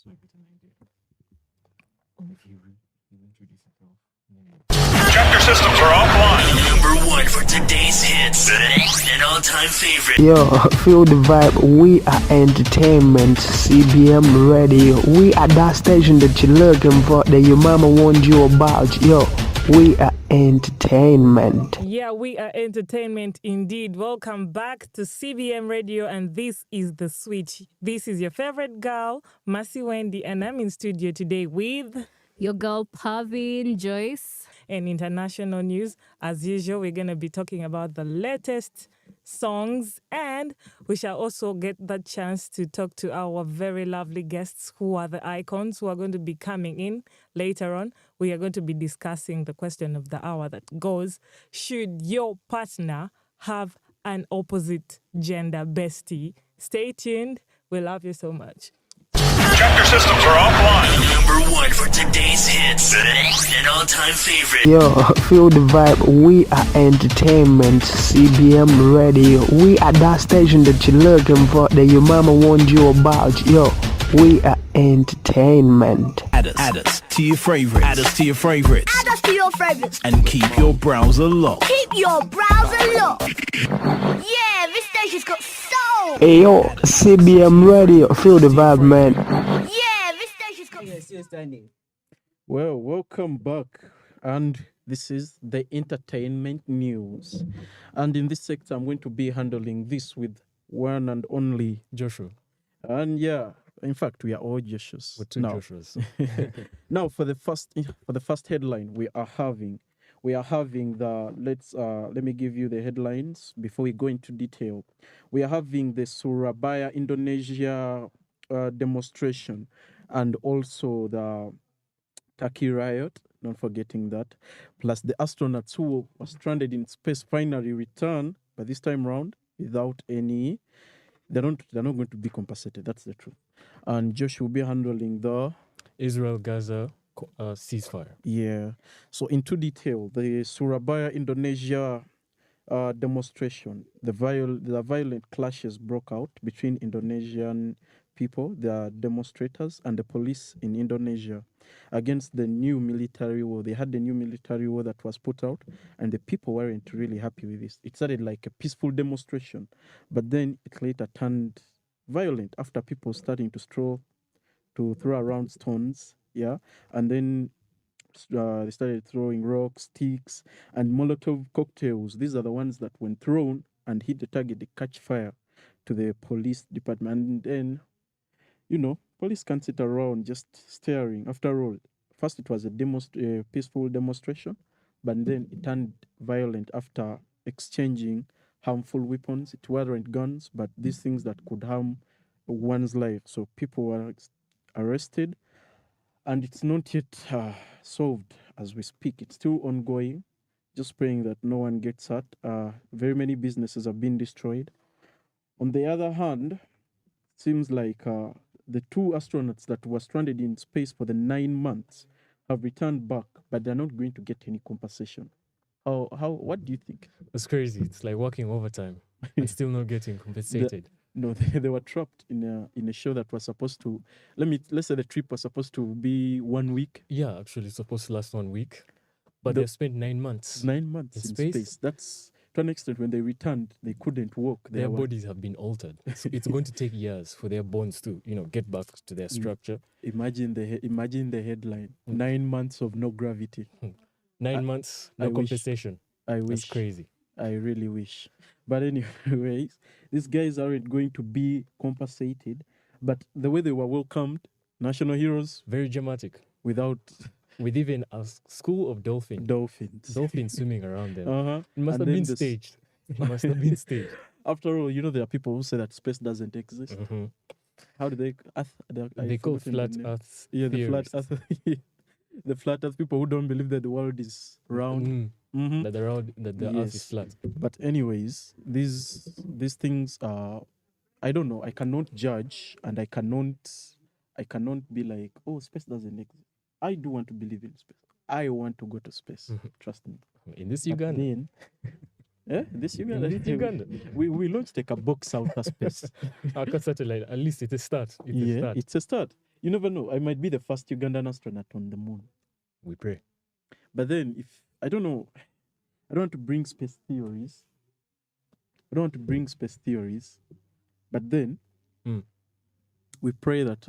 so I get an idea. If you introduce yourself. Chapter systems are offline. Number one for today's hits. An all-time favorite. Yo, feel the vibe. We are entertainment. CBM Radio. We are that station that you're looking for, that your mama warned you about. Yo, we are entertainment. Yeah, we are entertainment indeed. Welcome back to CBM Radio, and this is The Switch. This is your favorite girl, Wendy, and I'm in studio today with your girl Pavin Joyce. And international news. As usual, we're going to be talking about the latest songs, and we shall also get the chance to talk to our very lovely guests who are the icons who are going to be coming in later on. We are going to be discussing the question of the hour that goes, should your partner have an opposite gender bestie? Stay tuned. We love you so much. Chapter systems are offline. Number one for today's hits. An all-time favorite. Yo, feel the vibe. We are entertainment. CBM Radio. We are that station that you're looking for, that your mama warned you about. Yo, we are entertainment. Add us to your favorites. Add us to your favorites. Add us to your favorites. And keep your browser locked. Keep your browser locked. Yeah, this station's got soul. Hey yo, CBM Radio. Feel the vibe, man. Yeah, this station's got Well, welcome back. And this is the entertainment news. And in this sector, I'm going to be handling this with one and only Joshua. And yeah, in fact, we are all Joshuas. We're two now. Joshuas. Now, for the first headline, we are having the let me give you the headlines before we go into detail. We are having the Surabaya, Indonesia demonstration, and also the Turkey riot. Not forgetting that. Plus, the astronauts who were stranded in space finally return, but this time round without any. They're not going to be compensated. That's the truth. And Josh will be handling the Israel-Gaza ceasefire. Yeah. So into detail, the Surabaya, Indonesia demonstration, the violent clashes broke out between Indonesian people, the demonstrators, and the police in Indonesia against the new military war. They had the new military war that was put out, and the people weren't really happy with this. It started like a peaceful demonstration, but then it later turned violent after people starting to throw around stones, yeah, and then they started throwing rocks, sticks, and Molotov cocktails. These are the ones that, when thrown and hit the target, they catch fire to the police department. And then, police can't sit around just staring. After all, first it was a peaceful demonstration, but then it turned violent after exchanging harmful weapons. It weren't guns, but these things that could harm one's life. So people were arrested, and it's not yet solved as we speak. It's still ongoing. Just praying that no one gets hurt. Very many businesses have been destroyed. On the other hand, it seems like the two astronauts that were stranded in space for the 9 months have returned back, but they're not going to get any compensation. What do you think? It's crazy. It's like working overtime and still not getting compensated. They were trapped in a show that was supposed to, let's say the trip was supposed to be 1 week. Yeah, actually it's supposed to last 1 week, but they spent 9 months. 9 months in space. That's, to an extent, when they returned, they couldn't walk. Their bodies have been altered. It's going to take years for their bones to, get back to their structure. Imagine the headline: 9 months of no gravity. 9 months, no compensation. I wish. That's crazy. I really wish. But anyways, these guys aren't going to be compensated. But the way they were welcomed, national heroes. Very dramatic. With even a school of dolphins. Dolphins swimming around them. It must have been staged. It must have been staged. After all, there are people who say that space doesn't exist. Mm-hmm. How do they? They call flat Earth. Yeah, the theorists. flat Earth. The flat Earth people who don't believe that the world is round. Mm-hmm. That the Earth is flat. But anyways, these things are, I don't know. I cannot judge, and I cannot be like, oh, space doesn't exist. I do want to believe in space. I want to go to space. Trust me. In this Uganda. This Uganda. We launched like a box outer space. Our satellite. At least it's a start. It's a start. You never know. I might be the first Ugandan astronaut on the moon. We pray. But then, if I don't know, I don't want to bring space theories. But then, we pray that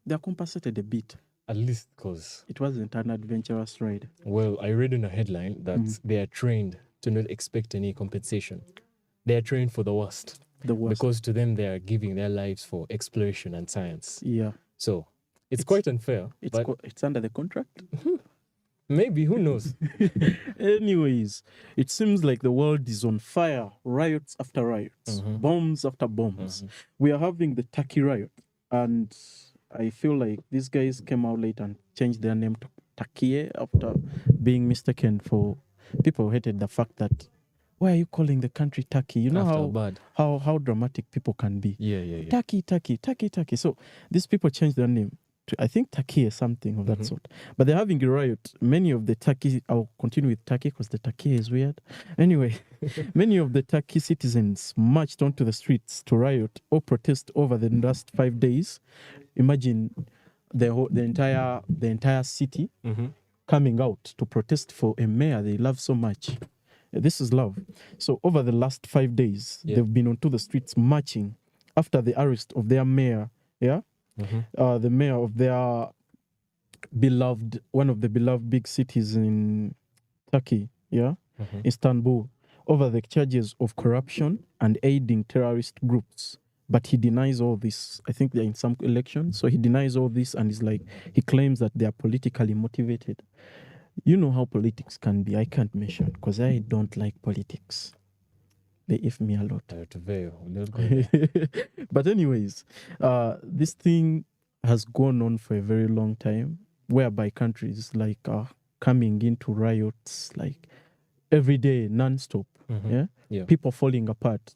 they are compensated a bit. At least because it wasn't an adventurous ride. Well, I read in a headline that they are trained to not expect any compensation. They are trained for the worst. The worst. Because to them, they are giving their lives for exploration and science. Yeah. So it's quite unfair. It's under the contract. Maybe, who knows? Anyways, it seems like the world is on fire. Riots after riots, bombs after bombs. We are having the Turkey riot, and I feel like these guys came out late and changed their name to Turkey after being mistaken for people who hated the fact that why are you calling the country Turkey? You know how dramatic people can be. Yeah. Turkey. So these people changed their name to, I think, Turkey or something of that sort. But they're having a riot. Many of the Turkey, I'll continue with Turkey because the Turkey is weird. Anyway, many of the Turkey citizens marched onto the streets to riot or protest over the last 5 days. Imagine the entire city coming out to protest for a mayor they love so much. This is love. So over the last 5 days, they've been onto the streets marching after the arrest of their mayor. Yeah. The mayor of their one of the beloved big cities in Turkey, Istanbul, over the charges of corruption and aiding terrorist groups. But he denies all this. I think they're in some elections, so he denies all this and he claims that they are politically motivated. You know how politics can be. I can't mention because I don't like politics. They if me a lot. But anyways, this thing has gone on for a very long time, whereby countries coming into riots every day, non-stop. People falling apart.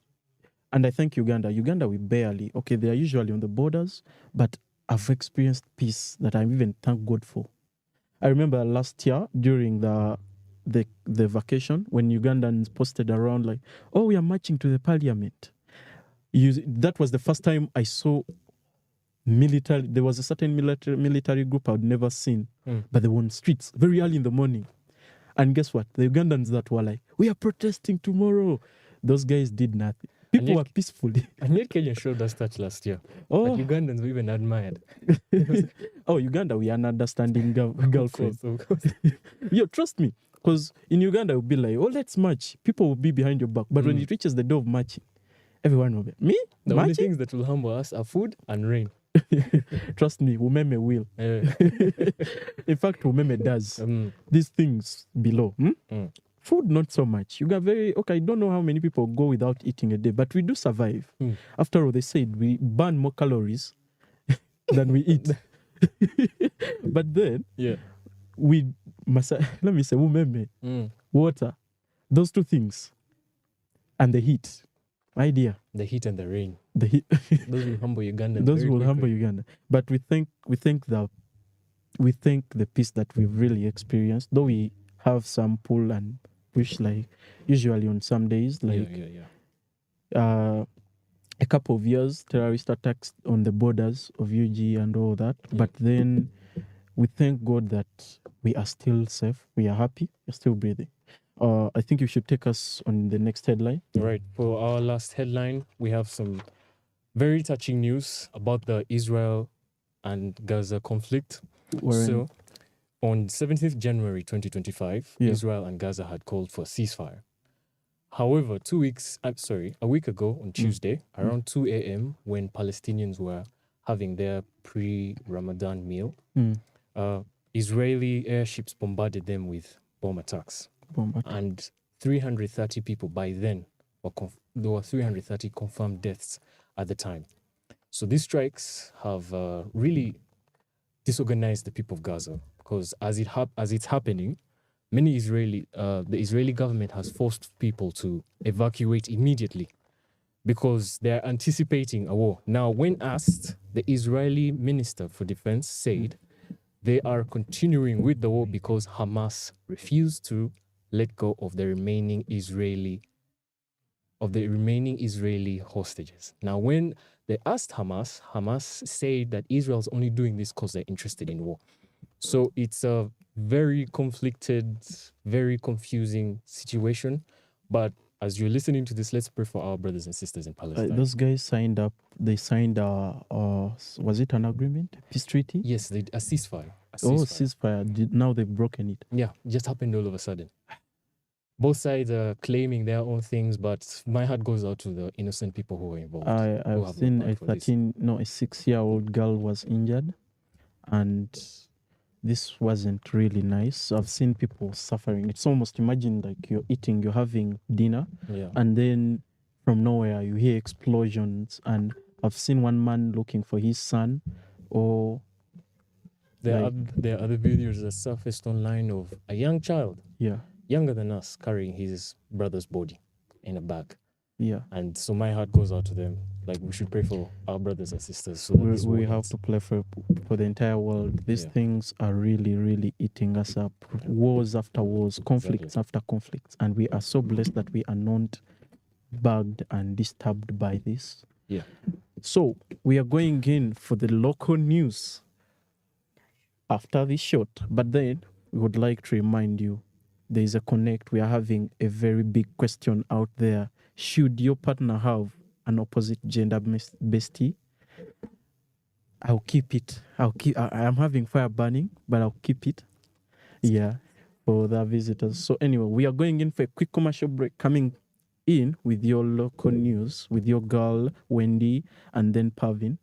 And I think Uganda, we barely, they are usually on the borders, but I've experienced peace that I even thank God for. I remember last year during the vacation when Ugandans posted around we are marching to the parliament. That was the first time I saw military. There was a certain military group I'd never seen, but they were on streets very early in the morning. And guess what? The Ugandans that were we are protesting tomorrow. Those guys did nothing. People were peaceful. And yet Kenya showed us that last year. But Ugandans we even admired. Uganda, we are an understanding girlfriend. Of course. Trust me. Because in Uganda, it will be let's march. People will be behind your back. But when it reaches the door of marching, everyone will be, me? The marching? only things that will humble us are food and rain. Trust me, Umeme will. In fact, Umeme does. These things below. Food, not so much. You got I don't know how many people go without eating a day, but we do survive. After all, they said we burn more calories than we eat. But then, let me say, umeme, water, those two things, and the heat. My dear. The heat and the rain. The heat. Those will humble Uganda. Those will humble Uganda. But we think the peace that we've really experienced, though we have some pull and push, usually on some days, a couple of years, terrorist attacks on the borders of UG and all that. But then we thank God that we are still safe. We are happy. We're still breathing. I think you should take us on the next headline. Right. For our last headline, we have some very touching news about the Israel and Gaza conflict. So, on 17th January 2025, Israel and Gaza had called for a ceasefire. However, a week ago on Tuesday, around 2 a.m., when Palestinians were having their pre-Ramadan meal, Israeli airships bombarded them with bomb attacks. And 330 people by then, there were 330 confirmed deaths at the time. So these strikes have really disorganized the people of Gaza, because as it's happening, the Israeli government has forced people to evacuate immediately because they're anticipating a war. Now, when asked, the Israeli Minister for Defense said they are continuing with the war because Hamas refused to let go of the remaining Israeli hostages. Now, when they asked Hamas. Hamas said that Israel's only doing this because they're interested in war. So it's a very conflicted, very confusing situation. But as you're listening to this, let's pray for our brothers and sisters in Palestine. Those guys signed up. They signed was it an agreement? Peace treaty? Yes, a ceasefire. Ceasefire. Now they've broken it. Yeah, it just happened all of a sudden. Both sides are claiming their own things, but my heart goes out to the innocent people who were involved. I've seen a 6-year-old girl was injured, and this wasn't really nice. I've seen people suffering. It's almost, imagine like you're having dinner, and then from nowhere you hear explosions. And I've seen one man looking for his son, or there are other videos that surfaced online of a young child, younger than us, carrying his brother's body in a bag. Yeah. And so my heart goes out to them. Like, we should pray for our brothers and sisters. So we have to pray for the entire world. These things are really, really eating us up. Wars after wars, conflicts after conflicts. And we are so blessed that we are not bugged and disturbed by this. Yeah. So we are going in for the local news after this shot. But then we would like to remind you, there is a connect. We are having a very big question out there. Should your partner have an opposite gender bestie? I'll keep it. I'm having fire burning, but I'll keep it. Yeah, for the visitors. So anyway, we are going in for a quick commercial break. Coming in with your local news, with your girl Wendy, and then Pavin,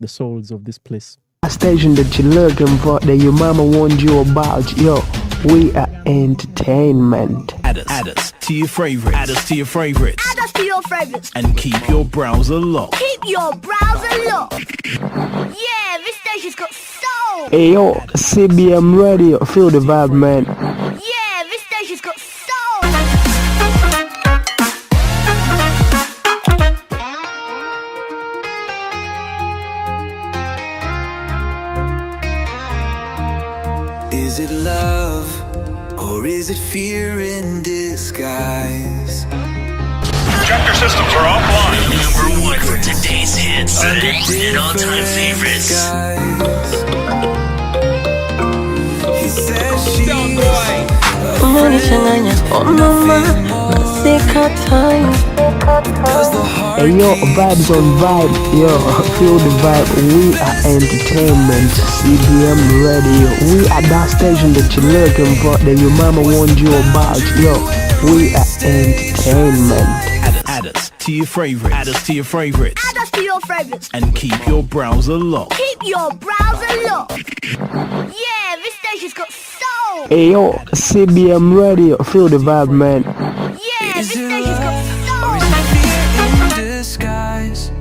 the souls of this place. A station that you're looking for, that your mama warned you about. Yo, we are entertainment. Add us to your favorites. Add us to your favorites. Add us to your favorites. And keep your browser locked. Keep your browser locked. Yeah, this station's got soul. Hey yo, CBM Radio, feel the vibe, man. Yeah, this station's got soul. Is it love, or is it fear in disguise? Chapter systems are offline. Number one for today's hits and all-time favorites. He says she's Hey yo, vibes on vibe, yo, feel the vibe. We are entertainment, CBM Radio. We are that station that you're looking for, that your mama warned you about. Yo, we are entertainment. Add us to your favorites. Add us to your favorites. Add us to your favorites. And keep your browser locked. Keep your browser locked. Yeah, this station's got soul. Hey yo, CBM Radio, feel the vibe, man. Yeah, this station's got soul. Disguise,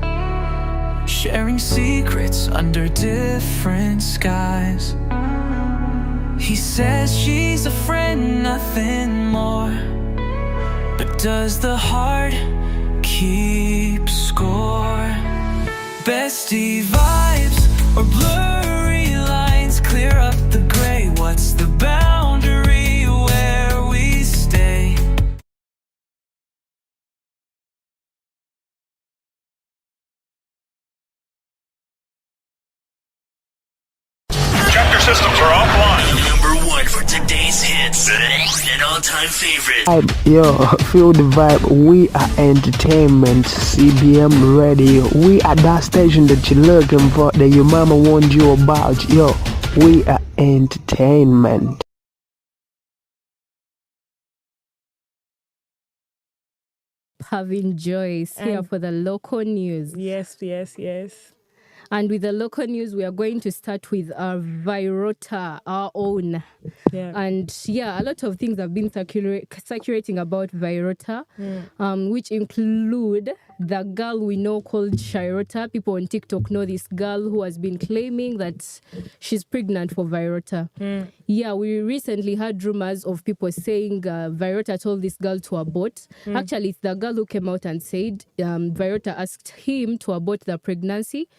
sharing secrets under different skies. He says she's a friend, nothing more. But does the heart keep score? Bestie vibes or blurry lines, clear up the gray. What's the boundary where we stay? Chapter systems are offline. Number one for today's hits and all-time favorites. Yo, feel the vibe. We are entertainment, CBM Radio. We are that station that you're looking for, that your mama warned you about. Yo, we are entertainment. Pavin Joyce here for the local news. Yes. And with the local news, we are going to start with our Virota, our own. Yeah. And a lot of things have been circulating about Virota, which include the girl we know called Shirota. People on TikTok know this girl who has been claiming that she's pregnant for Virota. Yeah, we recently had rumors of people saying Virota told this girl to abort. Actually, it's the girl who came out and said Virota asked him to abort the pregnancy.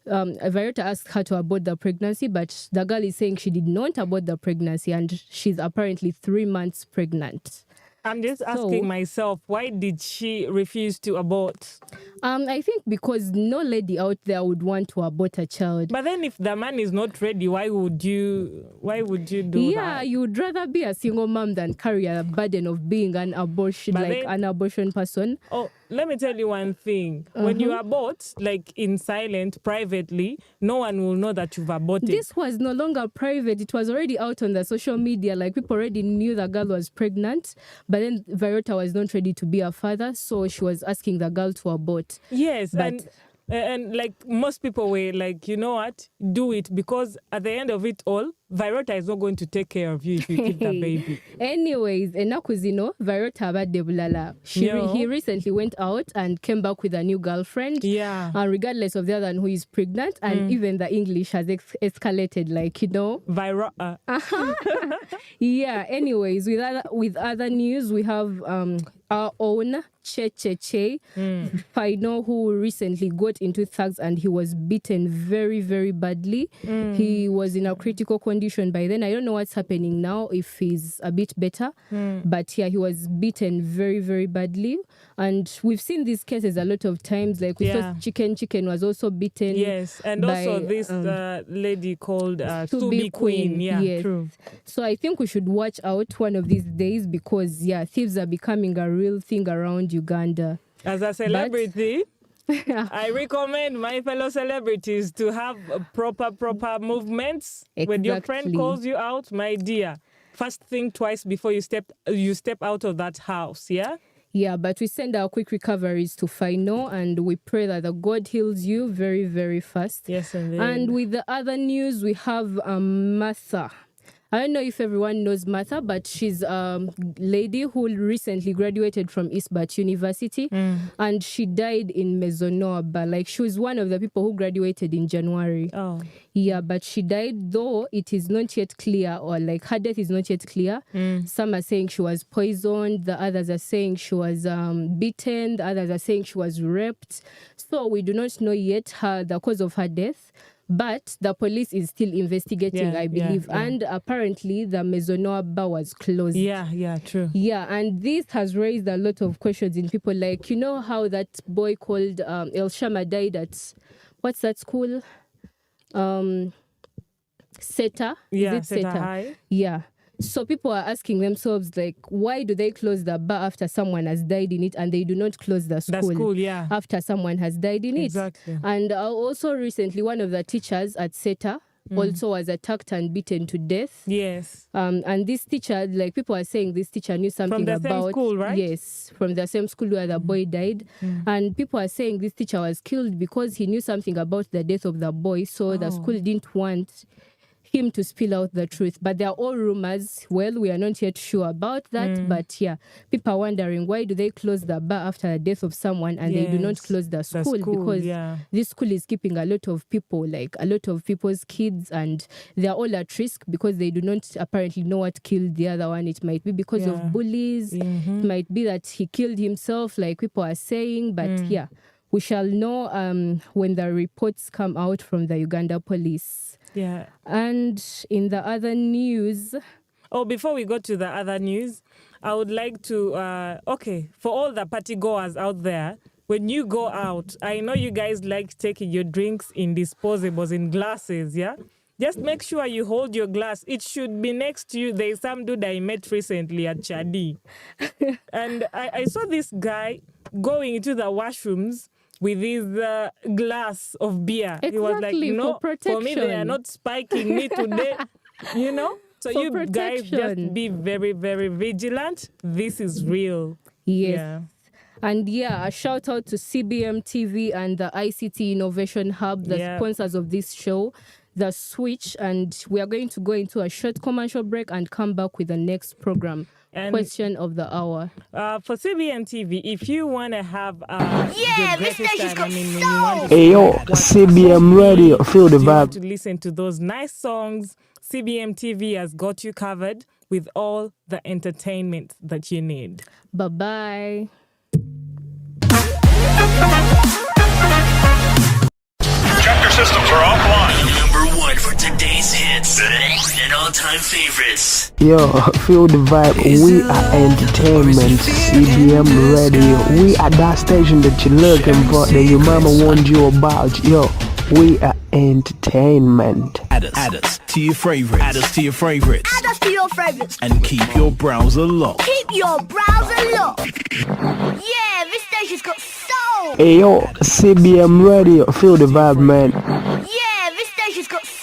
Virota asked her to abort the pregnancy, but the girl is saying she did not abort the pregnancy, and she's apparently 3 months pregnant. I'm just asking myself, why did she refuse to abort? I think because no lady out there would want to abort a child. But then if the man is not ready, why would you do that? Yeah, you would rather be a single mom than carry a burden of being an abortion, an abortion person. Oh, let me tell you one thing. When you abort, like in silent, privately, no one will know that you've aborted. This was no longer private. It was already out on the social media. Like, people already knew the girl was pregnant, but then Vyrota was not ready to be a father, so she was asking the girl to abort. Yes, but and like most people were like, you know what, do it, because at the end of it all, Vyrota is not going to take care of you if you keep the baby. Anyways, enakuzino Vyrota abadde bulala. He recently went out and came back with a new girlfriend. Yeah. And regardless of the other one who is pregnant, and even the English has escalated, like, Vyrota. Yeah. Anyways, with other news, we have our own Che. Faino, who recently got into thugs and he was beaten very, very badly. He was in a critical condition by then. I don't know what's happening now, if he's a bit better. But yeah, he was beaten very, very badly. And we've seen these cases a lot of times. Like, we saw Chicken was also beaten. Yes, and also this lady called Subi Queen. Yeah, yes. True. So I think we should watch out one of these days, because thieves are becoming a real thing around Uganda. As a celebrity, I recommend my fellow celebrities to have proper movements. Exactly. When your friend calls you out, my dear, first think twice before you step out of that house. Yeah. Yeah, but we send our quick recoveries to Faino, and we pray that the God heals you very, very fast. Yes, indeed. And with the other news, we have Martha. I don't know if everyone knows Martha, but she's a lady who recently graduated from Eastbat University, and she died in Mezonoaba. Like, she was one of the people who graduated in January. Oh. Yeah, but she died, though it is not yet clear, or like her death is not yet clear. Some are saying she was poisoned, the others are saying she was beaten, the others are saying she was raped. So we do not know yet the cause of her death. But the police is still investigating, I believe. Yeah. And apparently the Mezonoaba was closed. Yeah, true. Yeah, and this has raised a lot of questions in people. Like, you know how that boy called El Shama died at, what's that school? Seta? Yeah, is it Seta High? Yeah. So people are asking themselves, like, why do they close the bar after someone has died in it, and they do not close the school, after someone has died in it? And also recently, one of the teachers at SETA also was attacked and beaten to death. Yes. And this teacher, like, people are saying this teacher knew something about... From the same school, right? Yes, from the same school where the boy died. And people are saying this teacher was killed because he knew something about the death of the boy, so the school didn't want him to spill out the truth. But they are all rumors. Well, we are not yet sure about that. But yeah, people are wondering, why do they close the bar after the death of someone, and they do not close the school? Because this school is keeping a lot of people, like a lot of people's kids, and they are all at risk because they do not apparently know what killed the other one. It might be because of bullies. It might be that he killed himself, like people are saying. But yeah, we shall know when the reports come out from the Uganda police. Yeah. And in the other news... Oh, before we go to the other news, I would like to... for all the party goers out there, when you go out, I know you guys like taking your drinks in disposables, in glasses, yeah? Just make sure you hold your glass. It should be next to you. There is some dude I met recently at Chadi. And I saw this guy going into the washrooms with his glass of beer. Exactly, he was like, no, for me, they are not spiking me today, you know? So for you guys just be very, very vigilant. This is real. Yes. Yeah. And yeah, a shout out to CBM TV and the ICT Innovation Hub, the sponsors of this show, The Switch. And we are going to go into a short commercial break and come back with the next program. And question of the hour. For CBN TV, if you want to have this station's got CBM Radio, feel the vibe. To listen to those nice songs, CBM TV has got you covered with all the entertainment that you need. Bye-bye. Chapter systems are offline. Number 1 for today's hits and all all-time favorites. Yo, feel the vibe. We are entertainment. CBM Radio. We are that station that you're looking for, that your mama warned you about. Yo, we are entertainment. Add us to your favorites. Add us to your favorites. Add us to your favorites. And keep your browser locked. Keep your browser locked. Yeah, this station's got soul. Hey yo, CBM Radio. Feel the vibe, man. Yeah, this station's got soul.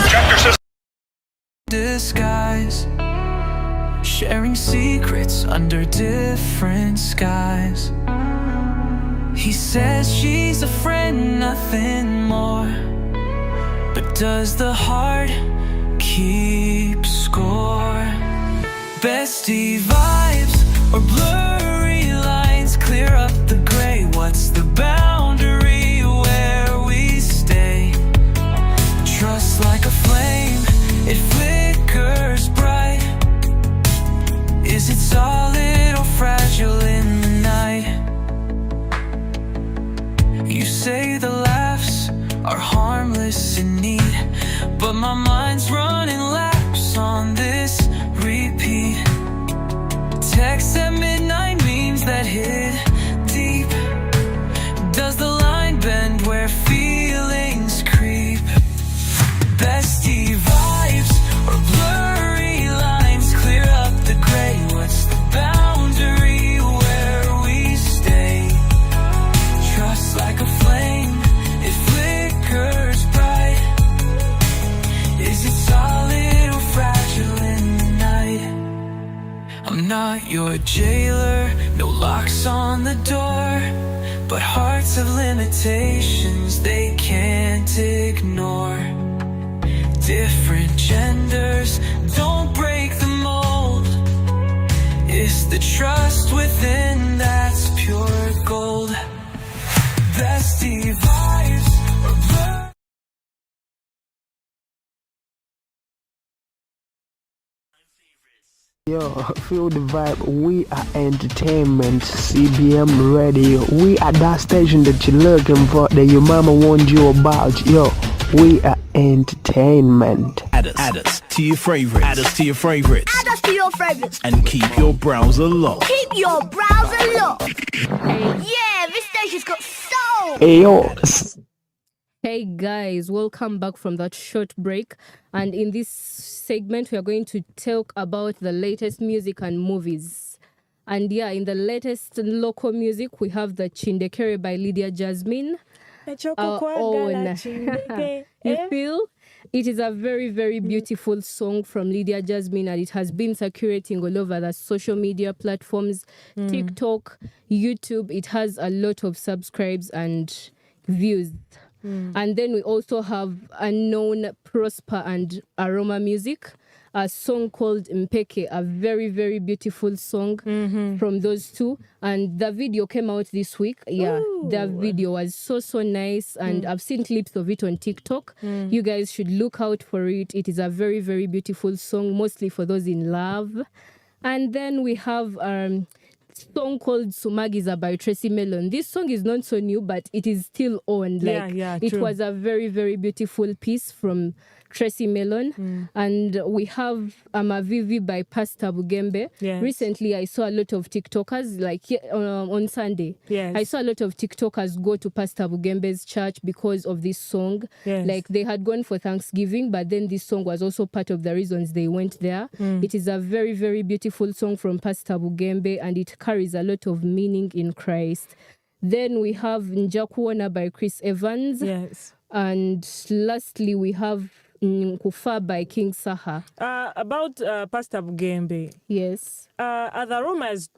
Check your system. Disguise, sharing secrets under different skies. He says she's a friend, nothing more. But does the heart keep score? Bestie vibes or blurry lines, clear up the gray. What's the boundary where we stay? Trust like a flame, it flickers bright. Is it solid or fragile in the night? You say the laughs are harmless and neat, but my mind's running laps on this repeat. Text at midnight, memes that hit deep. Does the line bend where feelings creep? Bestie vibes or blurry lines, clear up the gray. What's the boundary where we stay? Trust like a flame, it flickers bright. Is it solid or fragile in the night? I'm not your jailer, no locks on the door, but hearts have limitations they can't ignore. Different genders, don't break the mold. It's the trust within that's pure gold. Bestie vibes or blur. Yo, feel the vibe. We are entertainment. CBM Radio. We are that station that you're looking for, that your mama warned you about. Yo, we are entertainment. Add us to your favorites. Add us to your favorites. Add us to your favorites. And keep your browser locked. Keep your browser locked. Yeah, this station's got soul. Hey yo, Hey guys, welcome back from that short break. And in this segment, we are going to talk about the latest music and movies. And yeah, in the latest local music, we have the Chindekere by Lydia Jasmine. Our own. You feel? It is a very, very beautiful song from Lydia Jasmine, and it has been circulating all over the social media platforms, TikTok, YouTube. It has a lot of subscribes and views. And then we also have Unknown, Prosper, and Aroma Music, a song called Mpeke, a very, very beautiful song from those two. And the video came out this week. Yeah, the video was so nice. And I've seen clips of it on TikTok. You guys should look out for it. It is a very, very beautiful song, mostly for those in love. And then we have song called Sumagiza by Tracy Mellon. This song is not so new, but it is still on. It true. was a very, very beautiful piece from Tracy Mellon. And we have Amavivi by Pastor Bugembe. Yes. Recently, I saw a lot of TikTokers, on Sunday. Yes. I saw a lot of TikTokers go to Pastor Bugembe's church because of this song. Yes. They had gone for Thanksgiving, but then this song was also part of the reasons they went there. It is a very, very beautiful song from Pastor Bugembe, and it carries a lot of meaning in Christ. Then we have Njakuona by Chris Evans. Yes. And lastly, we have Kufa by King Saha. About Pastor Bugembe. Yes. Are the rumors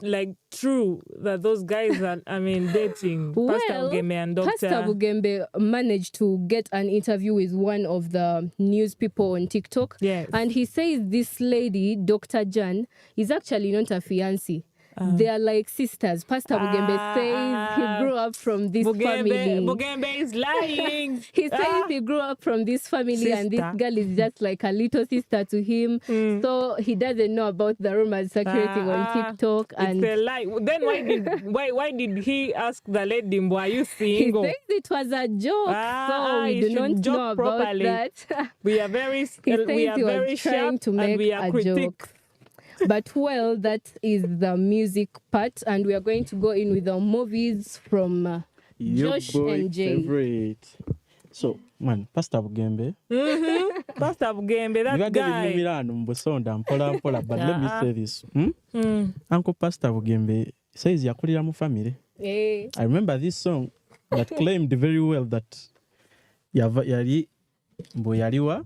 true that those guys are, dating Pastor Bugembe and Dr. Pastor Bugembe managed to get an interview with one of the news people on TikTok. Yes. And he says this lady, Dr. Jan, is actually not a fiancé. They are like sisters. Pastor Bugembe says he grew up from this family. Bugembe is lying. He says he grew up from this family and this girl is just like a little sister to him. So he doesn't know about the rumors circulating on TikTok. And it's a lie. Then why did he ask the lady, are you he single? says it was a joke. So we do not know about that. We are very, he says we are he was very trying sharp to make and we are a critics. joke. But well, that is the music part, and we are going to go in with the movies from Josh and Jay. Favorite. So, man, Pastor Bugembe. Pastor Bugembe, that guy. But let me say this. Uncle Pastor Bugembe says yakulira mu family. Hey. I remember this song that claimed very well that yali mboyaliwa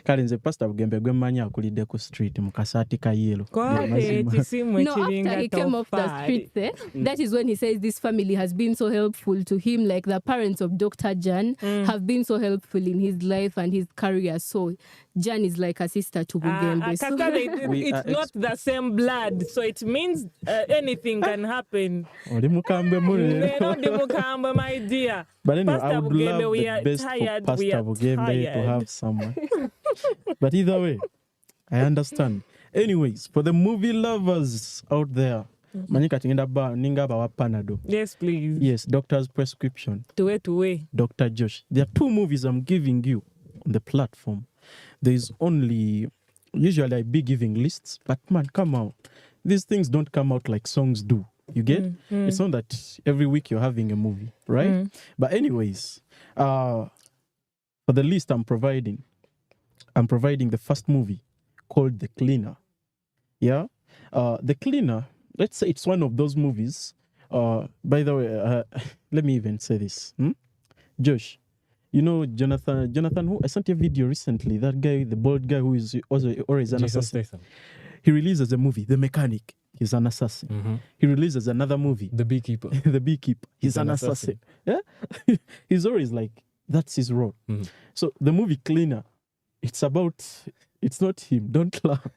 kale nze Pastor Bugembe gwe mmanyi akulidde ku street mu kasaati ka yellow. No, after he came off the streets, that is when he says this family has been so helpful to him, like the parents of Dr. Jan have been so helpful in his life and his career. So Jan is like a sister to Bugembe. It's not the same blood, so it means anything can happen. Oli mukambwe Mukambwe, my dear. But anyway, Pastor I would Bugembe, love we the are best tired, for we Pastor are Bugembe to tired. have someone. But either way, I understand. Anyways, for the movie lovers out there, ninga bawa Panado. Yes, please. Yes, doctor's prescription. Tuwe. Dr. Josh. There are 2 movies I'm giving you on the platform. There's only, usually I be giving lists, but man, come out. These things don't come out like songs do. You get? It's not that every week you're having a movie, right? But anyways, for the list I'm providing the first movie called The Cleaner. Yeah? The Cleaner, let's say it's one of those movies. By the way, let me even say this. Josh, you know Jonathan who? I sent you a video recently. That guy, the bald guy who is also always an assassin. He releases a movie, The Mechanic. He's an assassin. He releases another movie, The Beekeeper. The Beekeeper. He's an assassin. Yeah? He's always like, that's his role. So the movie Cleaner, it's not him. Don't laugh.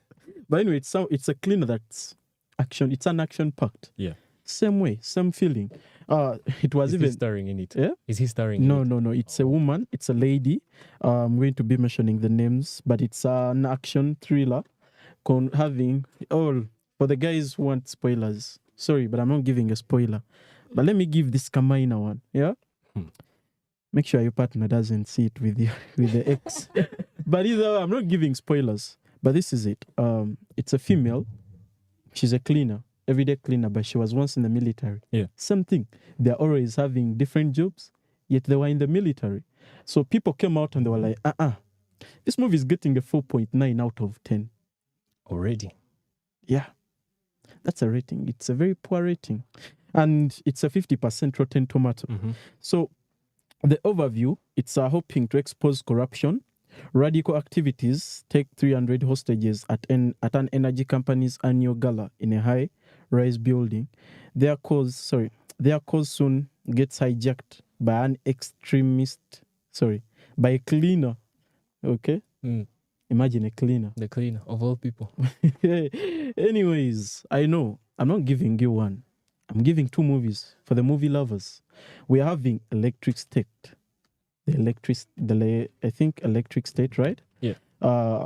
But anyway, it's a cleaner that's action. It's an action packed. Yeah. Same way, same feeling. It was Is even he starring in it? Yeah? Is he starring in it? No. It's a woman. It's a lady. I'm going to be mentioning the names, but it's an action thriller having all for the guys who want spoilers. Sorry, but I'm not giving a spoiler. But let me give this Kamaina one. Yeah. Make sure your partner doesn't see it with the ex. But either I'm not giving spoilers. But this is it. It's a female. She's a cleaner, everyday cleaner, but she was once in the military. Yeah. Same thing. They're always having different jobs, yet they were in the military. So people came out and they were like, this movie is getting a 4.9 out of 10. Already? Yeah. That's a rating. It's a very poor rating. And it's a 50% Rotten Tomato. So the overview, it's hoping to expose corruption, radical activities, take 300 hostages at an energy company's annual gala in a high-rise building. Their cause soon gets hijacked by an by a cleaner. Okay? Imagine a cleaner. The cleaner, of all people. Anyways, I know, I'm not giving you one. I'm giving 2 movies for the movie lovers. We are having Electric State. I think Electric State, right? Yeah.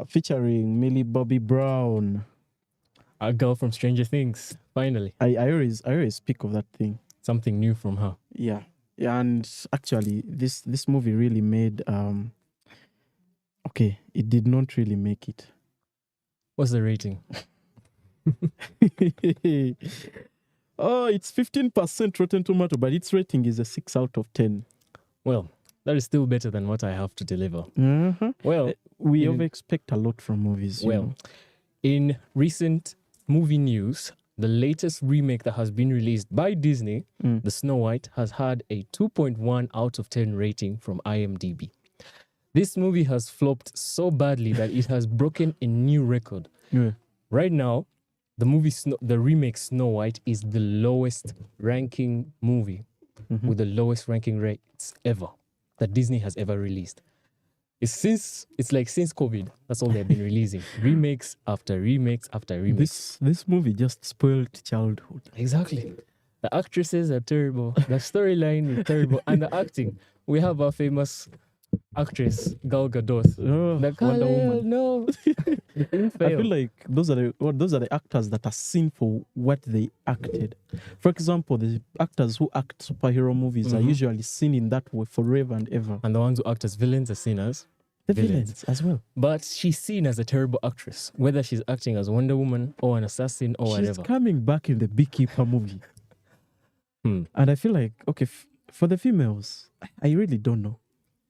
Featuring Millie Bobby Brown. A girl from Stranger Things, finally. I always speak of that thing. Something new from her. Yeah. And actually, this movie really made... okay, it did not really make it. What's the rating? It's 15% Rotten Tomato, but its rating is a 6 out of 10. Well, that is still better than what I have to deliver. Well, we over-expect a lot from movies. In recent movie news, the latest remake that has been released by Disney, The Snow White, has had a 2.1 out of 10 rating from IMDb. This movie has flopped so badly that it has broken a new record. Yeah. Right now, the remake Snow White is the lowest ranking movie with the lowest ranking rates ever that Disney has ever released. It's like since COVID, that's all they've been releasing. Remakes after remakes after remakes. This movie just spoiled childhood. Exactly. The actresses are terrible. The storyline is terrible. And the acting. We have our famous actress, Gal Gadot. Oh, The Wonder Kal-El, Woman. no. It didn't I fail. feel like those are the actors that are seen for what they acted. For example, the actors who act superhero movies are usually seen in that way forever and ever. And the ones who act as villains are seen as The villains as well. But she's seen as a terrible actress, whether she's acting as Wonder Woman or an assassin or She's whatever. coming back in the Beekeeper movie. Hmm. And I feel like, okay, for the females, I really don't know.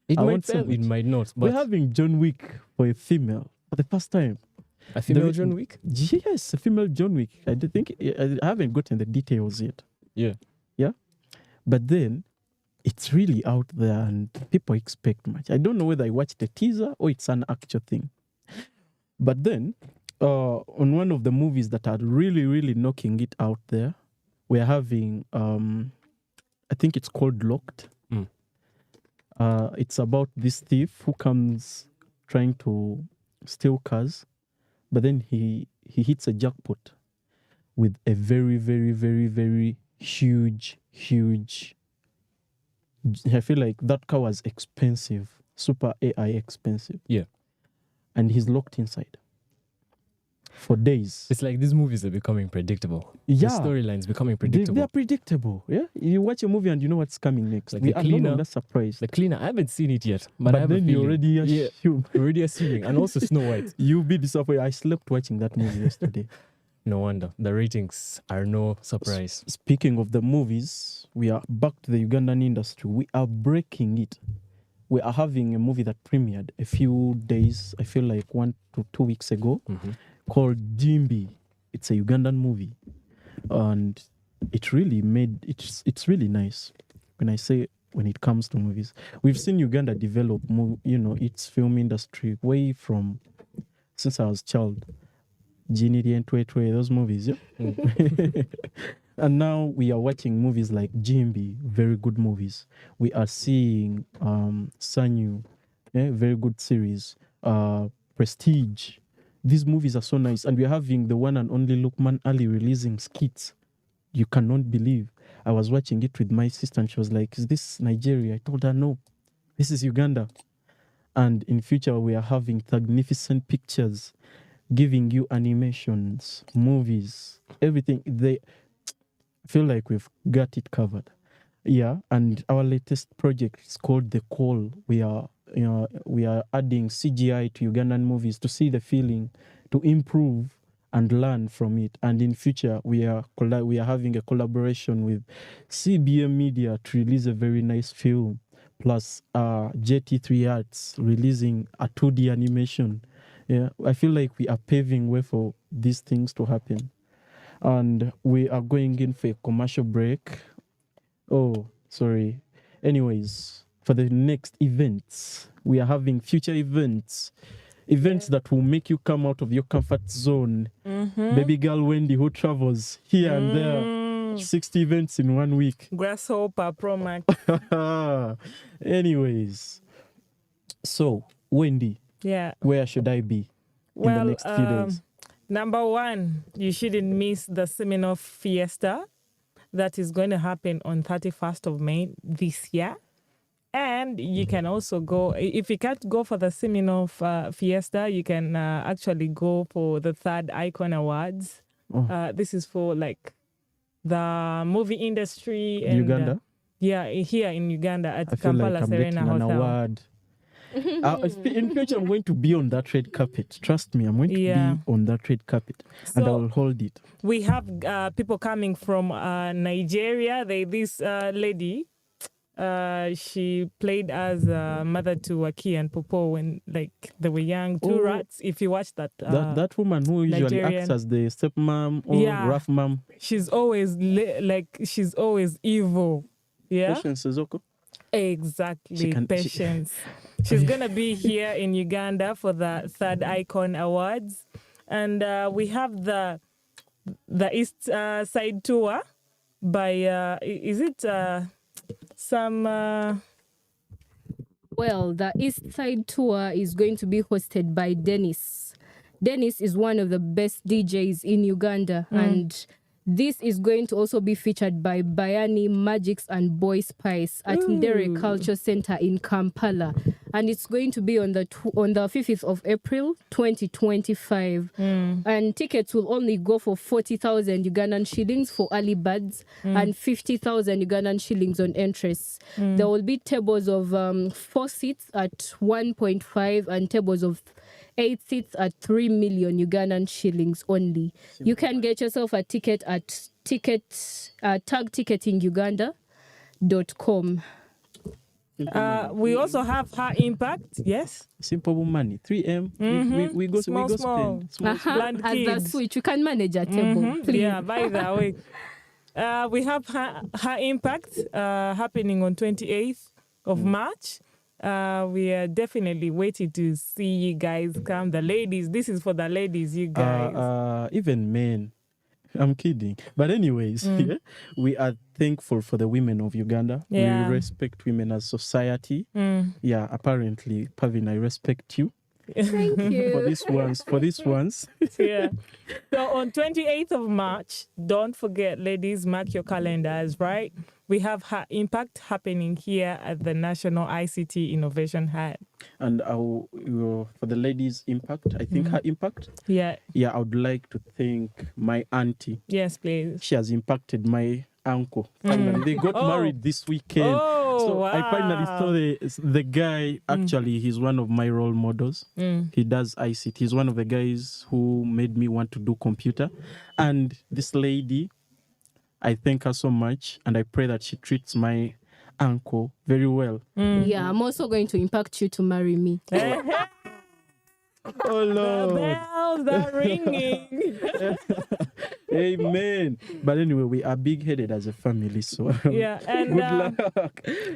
It I might want so fail, it much. might not. We're But having John Wick for a female for the first time. a female The- John Wick? Yes, a female John Wick. I haven't gotten the details yet. Yeah. Yeah. But then it's really out there and people expect much. I don't know whether I watched the teaser or it's an actual thing. But then on one of the movies that are really, really knocking it out there, we're having, I think it's called Locked. It's about this thief who comes trying to steal cars, but then he hits a jackpot with a very, very, very, very huge. I feel like that car was expensive, super AI expensive. Yeah. And he's locked inside for days. It's like these movies are becoming predictable. Yeah. The storyline's becoming They predictable. are predictable. Yeah. You watch a movie and you know what's coming next. Like We The are no Cleaner. longer surprised. The Cleaner, I haven't seen it yet, but, I But have a then you feeling. already Yeah, assume. already assuming. And also Snow White. You'll be disappointed. I slept watching that movie yesterday. No wonder. The ratings are no surprise. Speaking of the movies, we are back to the Ugandan industry. We are breaking it. We are having a movie that premiered a few days, I feel like 1 to 2 weeks ago, called Jimbi. It's a Ugandan movie. And it really it's really nice. When it comes to movies, we've seen Uganda develop, its film industry way from since I was a child. Genie and Twetwe, those movies, yeah. And now we are watching movies like Jimbi, very good movies. We are seeing Sanyu, very good series. Prestige. These movies are so nice. And we're having the one and only Lukman Ali releasing skits. You cannot believe. I was watching it with my sister and she was like, is this Nigeria? I told her, no, this is Uganda. And in future, we are having magnificent pictures, giving you animations, movies, everything. They feel like we've got it covered. Yeah, and our latest project is called The Call. We are adding CGI to Ugandan movies to see the feeling, to improve and learn from it. And in future, we are having a collaboration with CBM Media to release a very nice film. Plus, JT3 Arts releasing a 2D animation. Yeah, I feel like we are paving way for these things to happen. And we are going in for a commercial break. Oh, sorry. Anyways, for the next events, we are having future events. Events that will make you come out of your comfort zone. Baby girl Wendy who travels here and there. 60 events in 1 week. Grasshopper Pro Max. Anyways, so Wendy, Yeah. where should I be in the next few days? Number one, you shouldn't miss the Seminole Fiesta that is going to happen on 31st of May this year. And you can also go, if you can't go for the Seminole Fiesta, you can actually go for the Third Icon Awards. This is for like the movie industry. And, Uganda? Here in Uganda at I feel Kampala like I'm Serena getting an Hotel. award. In future, I'm going to be on that red carpet. Trust me, I'm going to be on that red carpet, and I will hold it. We have people coming from Nigeria. This lady, she played as mother to Aki and Popo when they were young. Two rats. If you watch that, that woman who usually acts as the stepmom or rough mom. She's always she's always evil. Yeah. Patience Sezoko. Exactly, Patience. She's going to be here in Uganda for the Third Icon Awards. And we have the East Side Tour by, is it some, Well, the East Side tour is going to be hosted by Dennis. Dennis is one of the best DJs in Uganda, and this is going to also be featured by Bayani, Magix, and Boy Spice at Ndere Culture Center in Kampala, and it's going to be on the 5th of April, 2025. And tickets will only go for 40,000 Ugandan shillings for early birds and 50,000 Ugandan shillings on entrance. There will be tables of 4 seats at 1.5 and tables of 8 seats at 3 million Ugandan shillings only. You can get yourself a ticket at tagticketinguganda.com. We also have Her Impact, yes? Simple money, 3M. We go Small. spend. Bland As the kids. switch, you can manage a table. Please. Yeah, by the way. We have Her Impact happening on 28th of March. We are definitely waiting to see you guys come. The ladies, this is for the ladies, you guys. Even men. I'm kidding. But anyways, yeah, we are thankful for the women of Uganda. Yeah. We respect women as society. Yeah, apparently, Pavin, I respect you. Thank you. For these ones. Yeah. So on 28th of March, don't forget, ladies, mark your calendars, right? We have Her Impact happening here at the National ICT Innovation Hub. And for the ladies' impact, I think Her Impact. Yeah. Yeah, I would like to thank my auntie. Yes, please. She has impacted my uncle. Finally, they got married this weekend. So wow. I finally saw the guy. Actually, he's one of my role models. He does ICT. He's one of the guys who made me want to do computer. And this lady, I thank her so much, and I pray that she treats my uncle very well. Yeah, I'm also going to impact you to marry me. Oh Lord. The bells are ringing. Amen. But anyway, we are big-headed as a family, so Yeah, and good luck.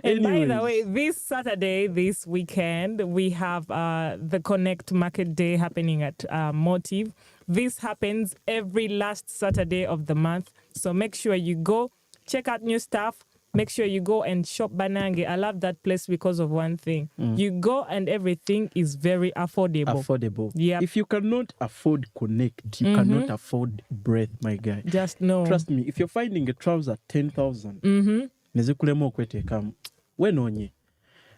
And by the Anyways. way, this Saturday, this weekend, we have the Connect Market Day happening at Motive. This happens every last Saturday of the month. So make sure you go, check out new stuff. Make sure you go and shop Banange. I love that place because of one thing. You go and everything is very affordable. Yeah. If you cannot afford Connect, you cannot afford breath, my guy. Just know. Trust me, if you're finding a trouser 10,000, nezikulemo okwetekamu, wenonye.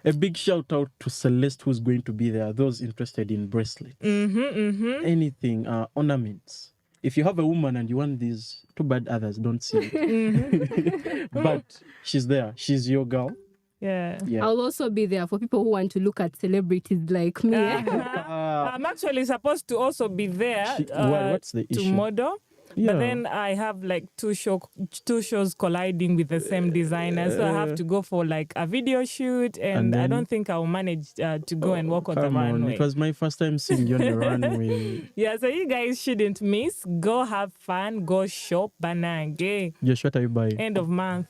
A big shout out to Celeste, who's going to be there. Those interested in bracelets, anything, ornaments. If you have a woman and you want these, too bad others don't see it. But she's there. She's your girl. Yeah. I'll also be there for people who want to look at celebrities like me. I'm actually supposed to also be there what's the to issue? model. Yeah. But then I have like two shows colliding with the same designer. So I have to go for like a video shoot. And I then- don't think I'll manage to go and walk on the Come on, runway. it was my first time seeing you on the runway. Yeah, so you guys shouldn't miss. Go have fun. Go shop. Banange. Josh, what are you buying? End of month.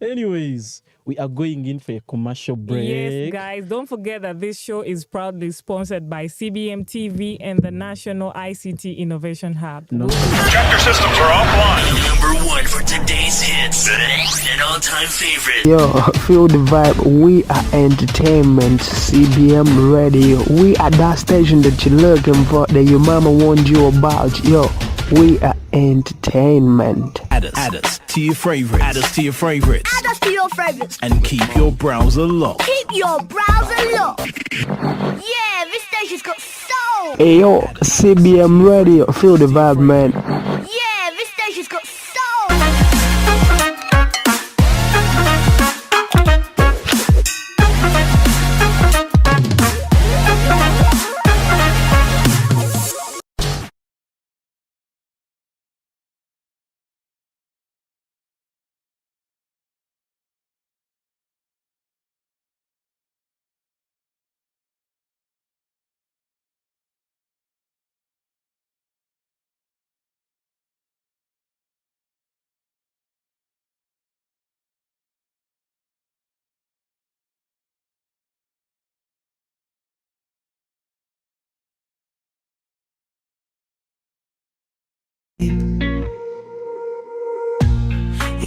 Anyways, we are going in for a commercial break. Yes, guys, don't forget that this show is proudly sponsored by CBM TV and the National ICT Innovation Hub. Tractor systems are offline. Number one for today's hits. An all-time favorite. Yo, feel the vibe. We are entertainment. CBM ready. We are that station that you're looking for, that your mama warned you about. Yo, we are entertainment. Add us to your favorites. Add us to your favorites. Add us to your favorites. And keep your browser locked. Keep your browser locked. Yeah, this station's got soul. Hey yo, CBM radio. Feel the vibe, man. Yeah, this station's got soul.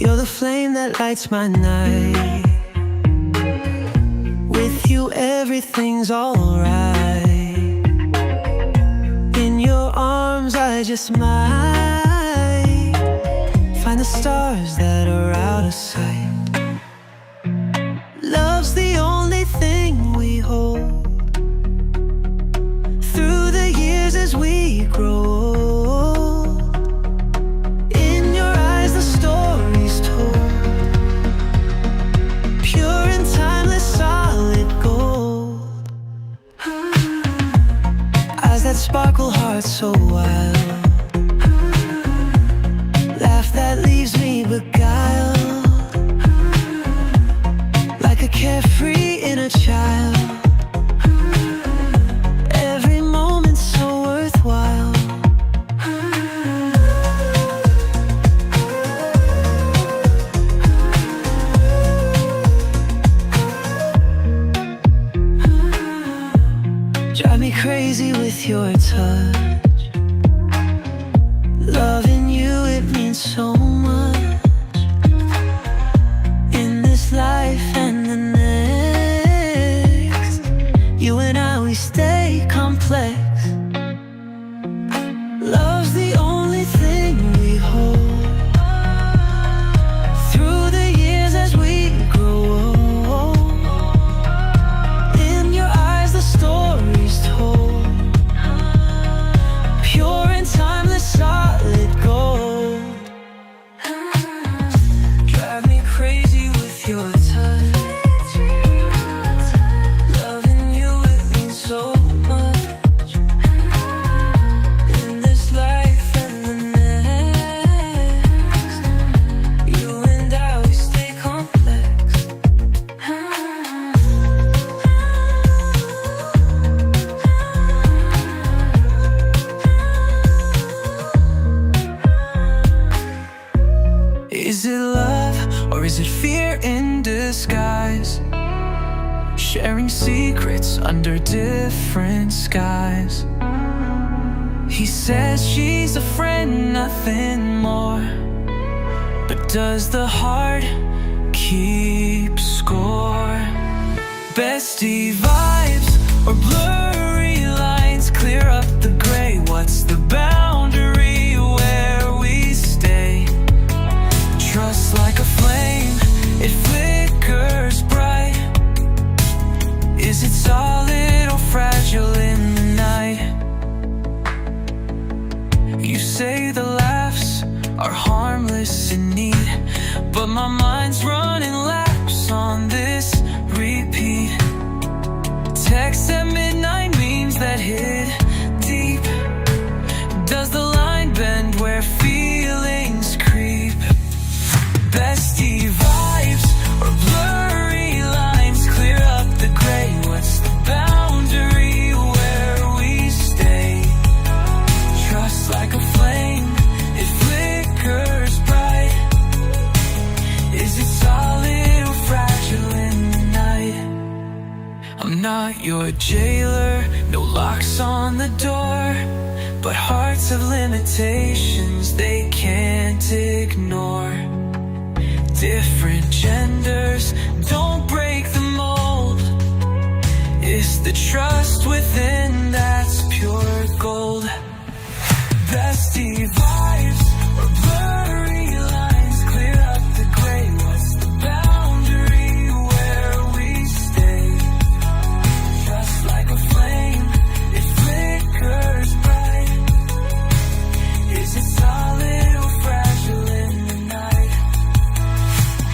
You're the flame that lights my night. you everything's alright. In your arms I just might find the stars that are out of sight. Love's the only thing we hold through the years as we grow old. In your eyes the story's told, pure and timeless, solid gold. Eyes that sparkle, hearts so wild, laugh that leaves me beguiled, like a carefree inner child. Every moment so worthwhile. Drive me crazy with your touch. Loving you, it means so much. In this life and the next, you and I, we stay complex. Love's the only thing we hold through the years as we grow old. In your eyes the story's told, pure and timeless, solid gold. Drive me crazy with your touch. Loving you, it means so much. In this life and the next, you and I, we stay complex. Is it love or is it fear in disguise? Sharing secrets under different skies. He says she's a friend, nothing more. But does the heart keep score? Bestie vibes or blurry lines, clear up the gray. What's the boundary where we stay? Trust like a flame, it flickers bright. Is it solid or fragile in the night? You say the laughs are harmless and neat, but my mind's running laps on this repeat. Text at midnight, memes that hit deep. Does the line bend where feelings creep? Bestie vibes or blurry lines, clear up the gray. What's the boundary where we stay? Trust like a flame, it flickers bright. Is it solid or fragile in the night? I'm not your jailer, no locks on the door, but hearts have limitations they can't ignore. Different genders, don't break the mold. It's the trust within that's pure gold. Bestie vibes or blurry lines, clear up the gray. What's the boundary where we stay? Just like a flame, it flickers bright. Is it solid or fragile in the night?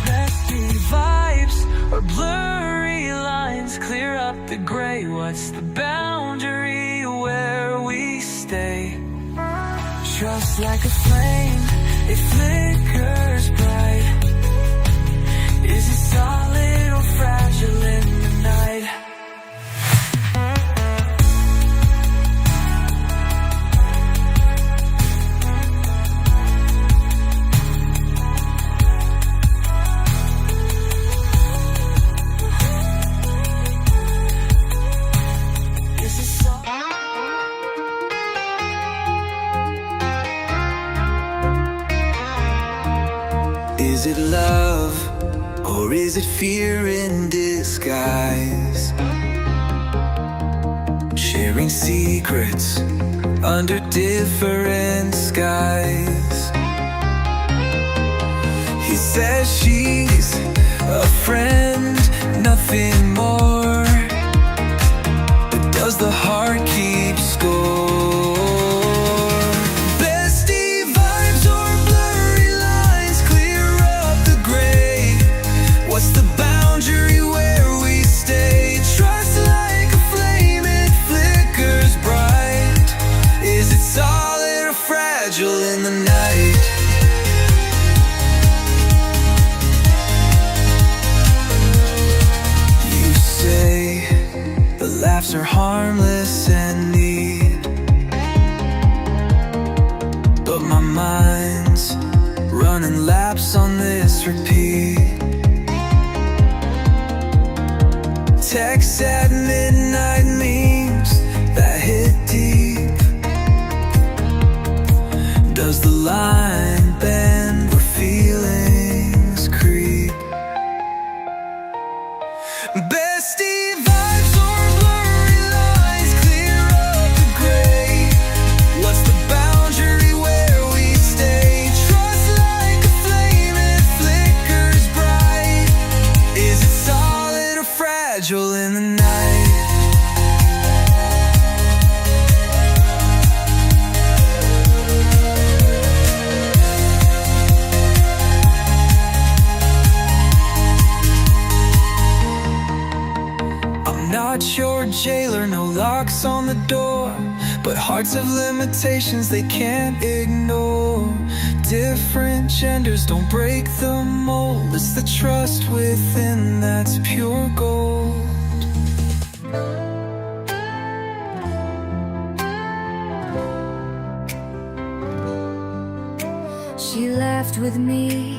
Bestie vibes or blurry lines, clear up the gray. What's the boundary where we stay? Just like a flame, it flickers bright. Is it solid or fragile in the night? Is it love or is it fear in disguise? sharing secrets under different skies. He says she's a friend, nothing more. But does the heart keep score? Bestie vibes or blurry lines, clear up the gray. What's the boundary where we stay? Trust like a flame, it flickers bright. Is it solid or fragile in the night? You say the laughs are harmless and neat, but my mind's running laps on this repeat. Texts at midnight, memes that hit deep. Does the line bend where feelings creep? Bestie vibes or blurry lines, clear up the gray. What's the boundary where we stay? Trust like a flame, it flickers bright. Is it solid or fragile in the night? I'm not your jailer, no locks on the door, but hearts have limitations they can't ignore. Different genders don't break the mold. It's the trust within that's pure gold. She laughed with me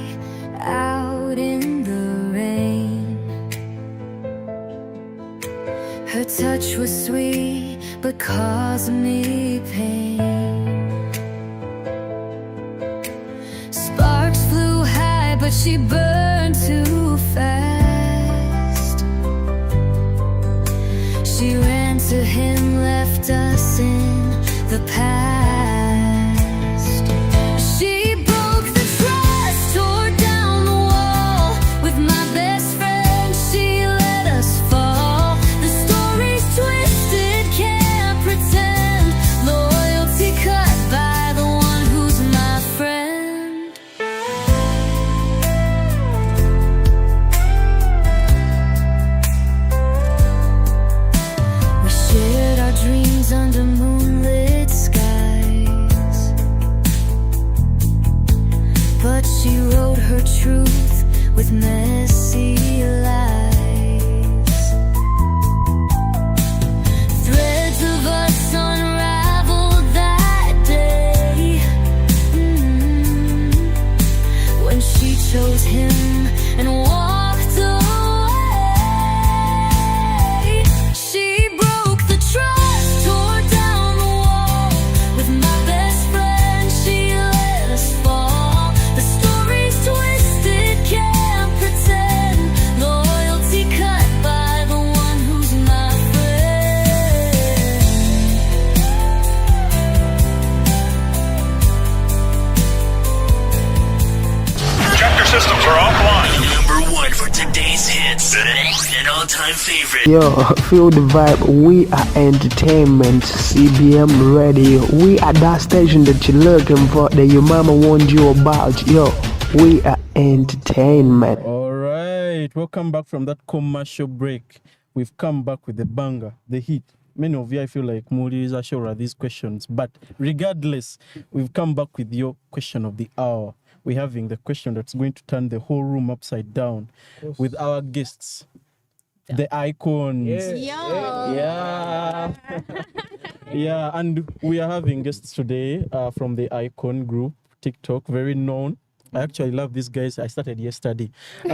out in the rain. Her touch was sweet but caused me pain. Sparks flew high but she burned too fast. She ran to him, left us in the past. She broke the trust, tore down the wall. With my best friend she let us fall. The story's twisted, can't pretend. Loyalty cut by the one who's my friend. We shared our dreams under moonlit skies, but she wrote her truth with messy lies. Threads of us unraveled that day, when she chose him and walked away. She broke the trust, tore down the wall. With my best friend she let us fall. The story's twisted, can't pretend. Loyalty cut by the one who's my friend. Chapter systems are offline. Number one for today's hits. An all-time favorite. Yo, feel the vibe. We are entertainment. CBM ready. We are that station that you're looking for, that your mama warned you about. Yo, we are entertainment. All right, welcome back from that commercial break. We've come back with the banger, the hit. Many of you, I feel like Moody's are sure of these questions, but regardless, we've come back with your question of the hour. We're having the question that's going to turn the whole room upside down with our guests, the icons. Yeah. Yeah, and we are having guests today from the Icon group, TikTok, very known. I actually love these guys. I started yesterday. We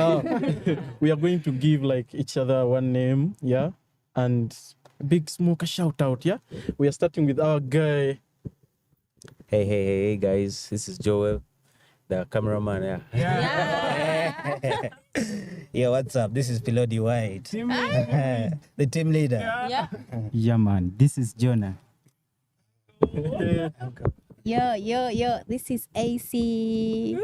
are going to give like each other one name, yeah, and Big Smoke a shout out, yeah. We are starting with our guy. Hey, guys, this is Joel, the cameraman. Yo, what's up? This is Pilodi White. The team leader. Yeah, man. This is Jonah. Yo, this is AC.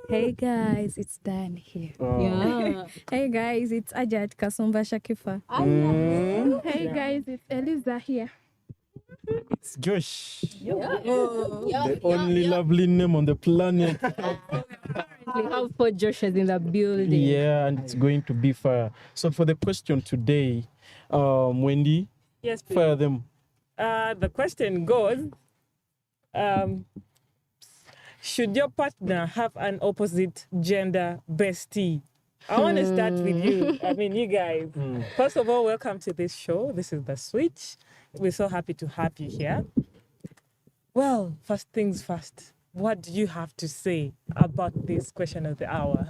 Hey guys, it's Dan here. Yeah. Hey guys, it's Ajat Kasumba Shakifa. Hey guys, it's Eliza here. It's Josh. The only lovely name on the planet. We have 4 Joshes in the building. Yeah, and it's going to be fire. So for the question today, Wendy, Yes, please. fire them. The question goes, should your partner have an opposite gender bestie? I want to start with you. I mean, you guys. First of all, welcome to this show. This is The Switch. We're so happy to have you here. Well, first things first. What do you have to say about this question of the hour?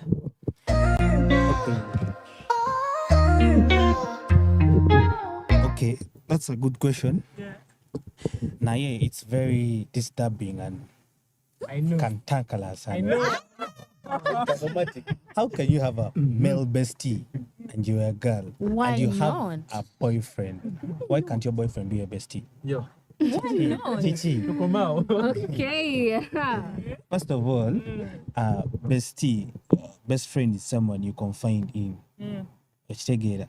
Okay, that's a good question. Yeah. Now, yeah, it's very disturbing and cantankerous. I And know. problematic. How can you have a male bestie and you're a girl? Why and you not? have a boyfriend? Why can't your boyfriend be a bestie? Yeah. Why not? Chichi. Okay. First of all, bestie, best friend is someone you confide in. Together.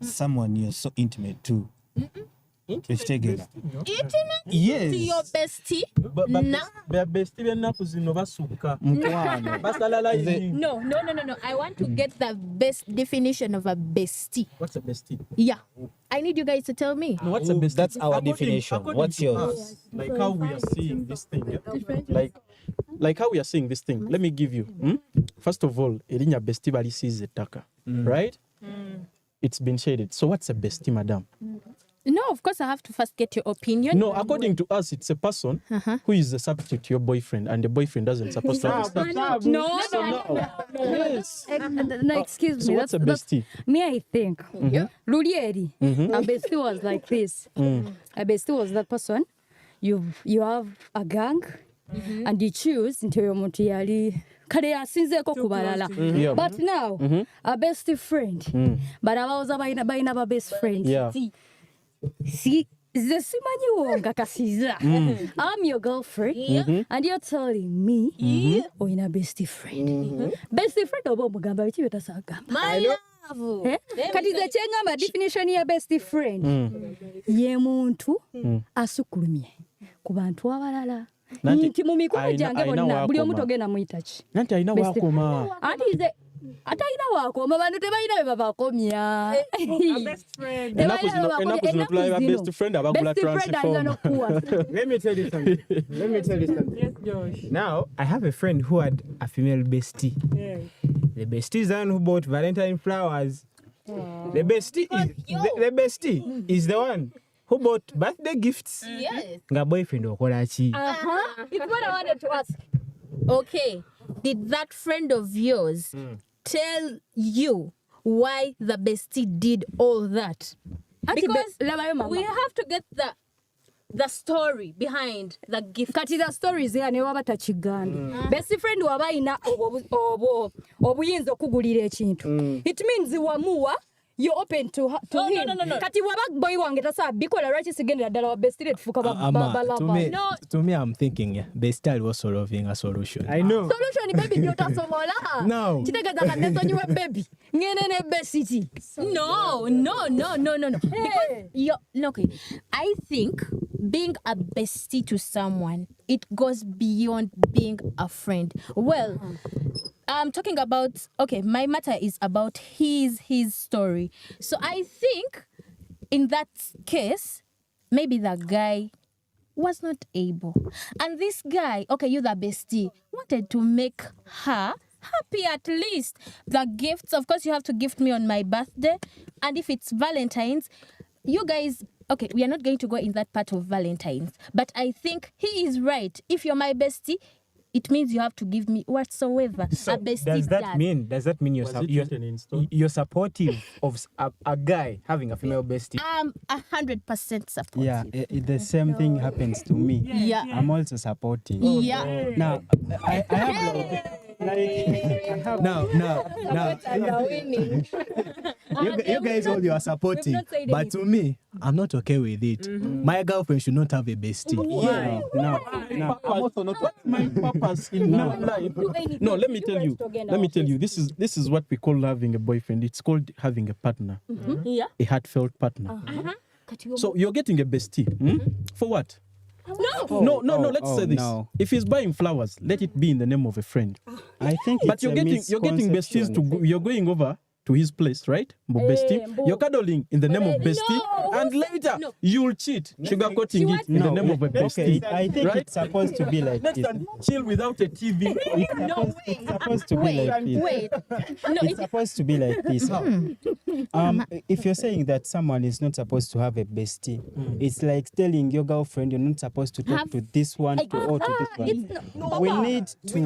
Someone you're so intimate to. Together. Intimate Yes. to your bestie? bestie benaku zino basuka. No. I want to get the best definition of a bestie. What's a bestie? Yeah. I need you guys to tell me. No, what's a bestie? That's our definition. What's to yours? us, like how we are seeing this thing. Yeah? Like how we are seeing this thing. Let me give you. First of all, erinya bestie bali sees taka, right? It's been shaded. So what's a bestie, madam? No, of course I have to first get your opinion. No, according to us, it's a person who is a substitute to your boyfriend, and the boyfriend doesn't supposed to have a substitute. No. Yes. No, excuse So me. what's a bestie? Me, I think. Rudieri. A bestie was like this. A bestie was that person. You have a gang, and you choose into your mutiali. Yeah. But now, a bestie friend. But I was a best friend. Yeah. See, I'm your girlfriend, and you're telling me oh, in a bestie friend. Bestie friend obo mugamba biki betasagamba. My love. Kati ze kyengamba definition ya bestie friend. Ye muntu asukulumye ku bantu abalala. Nti mu mikono gyange bonna buli omu togenda muyita ki. Nanti alina wakoma. Anti ze atayina wakoma bantu tebalina be babakomya. Enaku zino tulaba best friend abagula transform. Let me tell you something. Yes, Josh. Now, I have a friend who had a female bestie. Yeah. The bestie is the one who bought Valentine flowers. The bestie is the one who bought birthday gifts. Yes. Nga boyfriend okola chi. It's what I wanted to ask. Okay. Did that friend of yours tell you why the bestie did all that? Because we have to get the story behind the gift. Kati the story is there ne waba takiganda. Best friend waba ina obuyinza okugulira ekintu. It means wamuwa you're open to him. No. Kati waba boy wange tasa bikola lwaki sigendera ddala wa best friend fuka balaba. No. To me, I'm thinking the style was solving a solution. I know. Solution baby byotasobola. No. Kitegeza ka nesonyiwe baby. Ngene ne besiti. No. Because okay. I think being a bestie to someone, it goes beyond being a friend. Well, I'm talking about, okay, my matter is about his story. So I think in that case, maybe the guy was not able. And this guy, okay, you the bestie, wanted to make her happy at least. The gifts, of course, you have to gift me on my birthday. And if it's Valentine's, you guys, okay, we are not going to go in that part of Valentine's. But I think he is right. If you're my bestie, it means you have to give me whatsoever So a bestie does that mean you're supportive of a guy having a female bestie? 100% supportive. Yeah, the same thing happens to me. Yeah. I'm also supporting. Yeah. Now, I have Now, you guys all you are supporting, but to me, I'm not okay with it. My girlfriend should not have a bestie. No. I'm also not my purpose in life. No, let me tell you. This is what we call having a boyfriend. It's called having a partner, Yeah. a heartfelt partner. So you're getting a bestie for what? No. Let's say this. No. If he's buying flowers, let it be in the name of a friend. I think But it's you're getting besties to go, you're going over to his place, right? Bestie. You're cuddling in the name of bestie, and later you'll cheat, sugarcoating it in the name of a bestie. Okay, I think it's supposed to be like Next this. time, chill without a TV. It's supposed to be like this. It's supposed to be like this. If you're saying that someone is not supposed to have a bestie, it's like telling your girlfriend you're not supposed to talk to this one to this one. We need to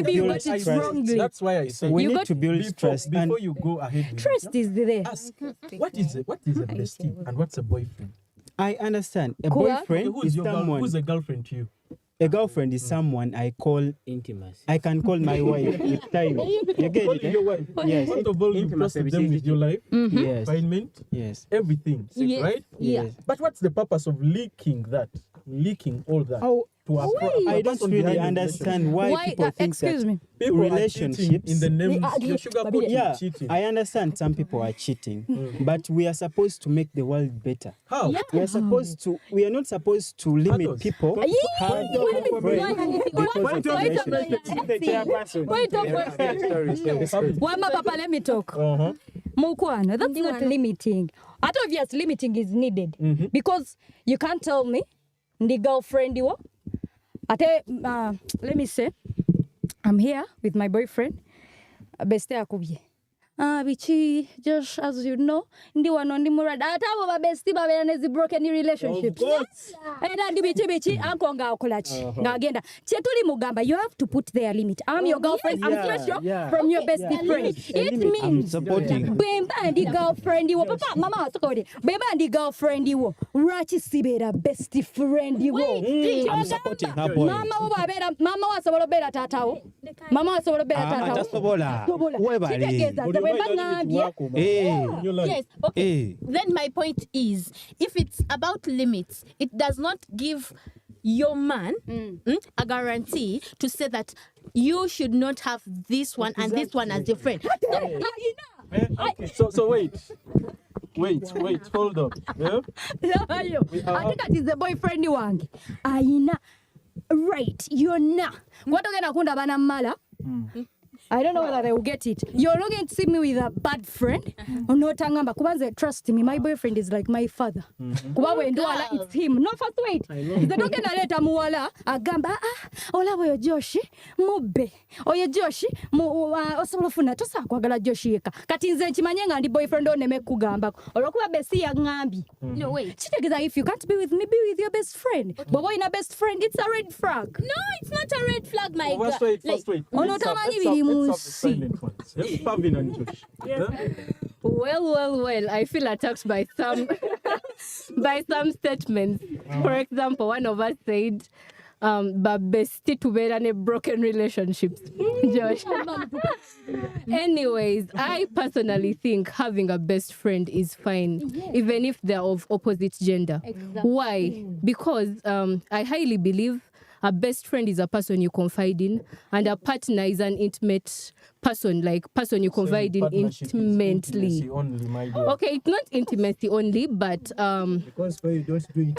build trust. That's why I say We need to build trust. Before you go ahead. Trust is there. Ask what is a bestie and what's a boyfriend? I understand. A Cool. boyfriend Who's is your someone. who's a girlfriend to you? A girlfriend is someone I call Intimacy. I can call my wife with time. You get it? Your wife. Yes. First of all, you trust them with your life, Yes. confinement, Yes. everything, Yes. right? Yes. But what's the purpose of leaking all that? To a I don't really understand why people think excuse that me. People are relationships cheating in the name you're sugarcoating yeah, cheating. I understand some people are cheating, but we are supposed to make the world better. How? We are not supposed to limit Adults. people. Wama papa, let me talk. Mukwana, that's not limiting. At obvious limiting is needed because you can't tell me the girlfriend you ate let me say I'm here with my boyfriend beste akubye bichi just as you know ndi wano ndi murada atabo ba besti ba benezi broken relationships era ndi bichi ankonga okolachi ngagenda chetuli mugamba you have to put their limit. I'm your girlfriend. I'm special from your bestie friend. It means bemba ndi girlfriend iwo papa mama asokode bemba ndi girlfriend iwo rachi sibera bestie friend iwo I'm supporting her boy. mama wasobola bera tatawo mama wasobola bera tatawo Atasobola. Webale. Yes, okay. Then my point is, if it's about limits, it does not give your man a guarantee to say that you should not have this one and this one as your friend. Okay. So wait, hold up. Yeah? I think that is the boyfriend wange. Aina. Right, you're not. What are you going to mala? I don't know whether they will get it. You're not going to see me with a bad friend. No, Tangamba. Kubanze, trust me. My boyfriend is like my father. Kubawe nduala, it's him. No, first wait. The doge na leta muwala. Agamba, ola boyo Joshi, mube. Oye Joshi, osolofuna. Tosa kwagala Joshi yeka. Katinze chimanyanga ndi boyfriend oneme kugamba. Olokuwa besi ya ngambi. No, wait. Chitegeza, if you can't be with me, be with your best friend. Bobo in a best friend, it's a red flag. No, it's not a red flag, my girl. First wait. Let's have the silent ones. Yes, Pavin and Josh. Yeah? Well. I feel attacked by some statements. For example, one of us said, bestie to bear in broken relationships. Josh. Anyways, I personally think having a best friend is fine, even if they're of opposite gender. Exactly. Why? Because I highly believe a best friend is a person you confide in, and a partner is an intimate person, like person you confide in intimately. Only, my dear. Okay, it's not intimacy only, but because you don't do it.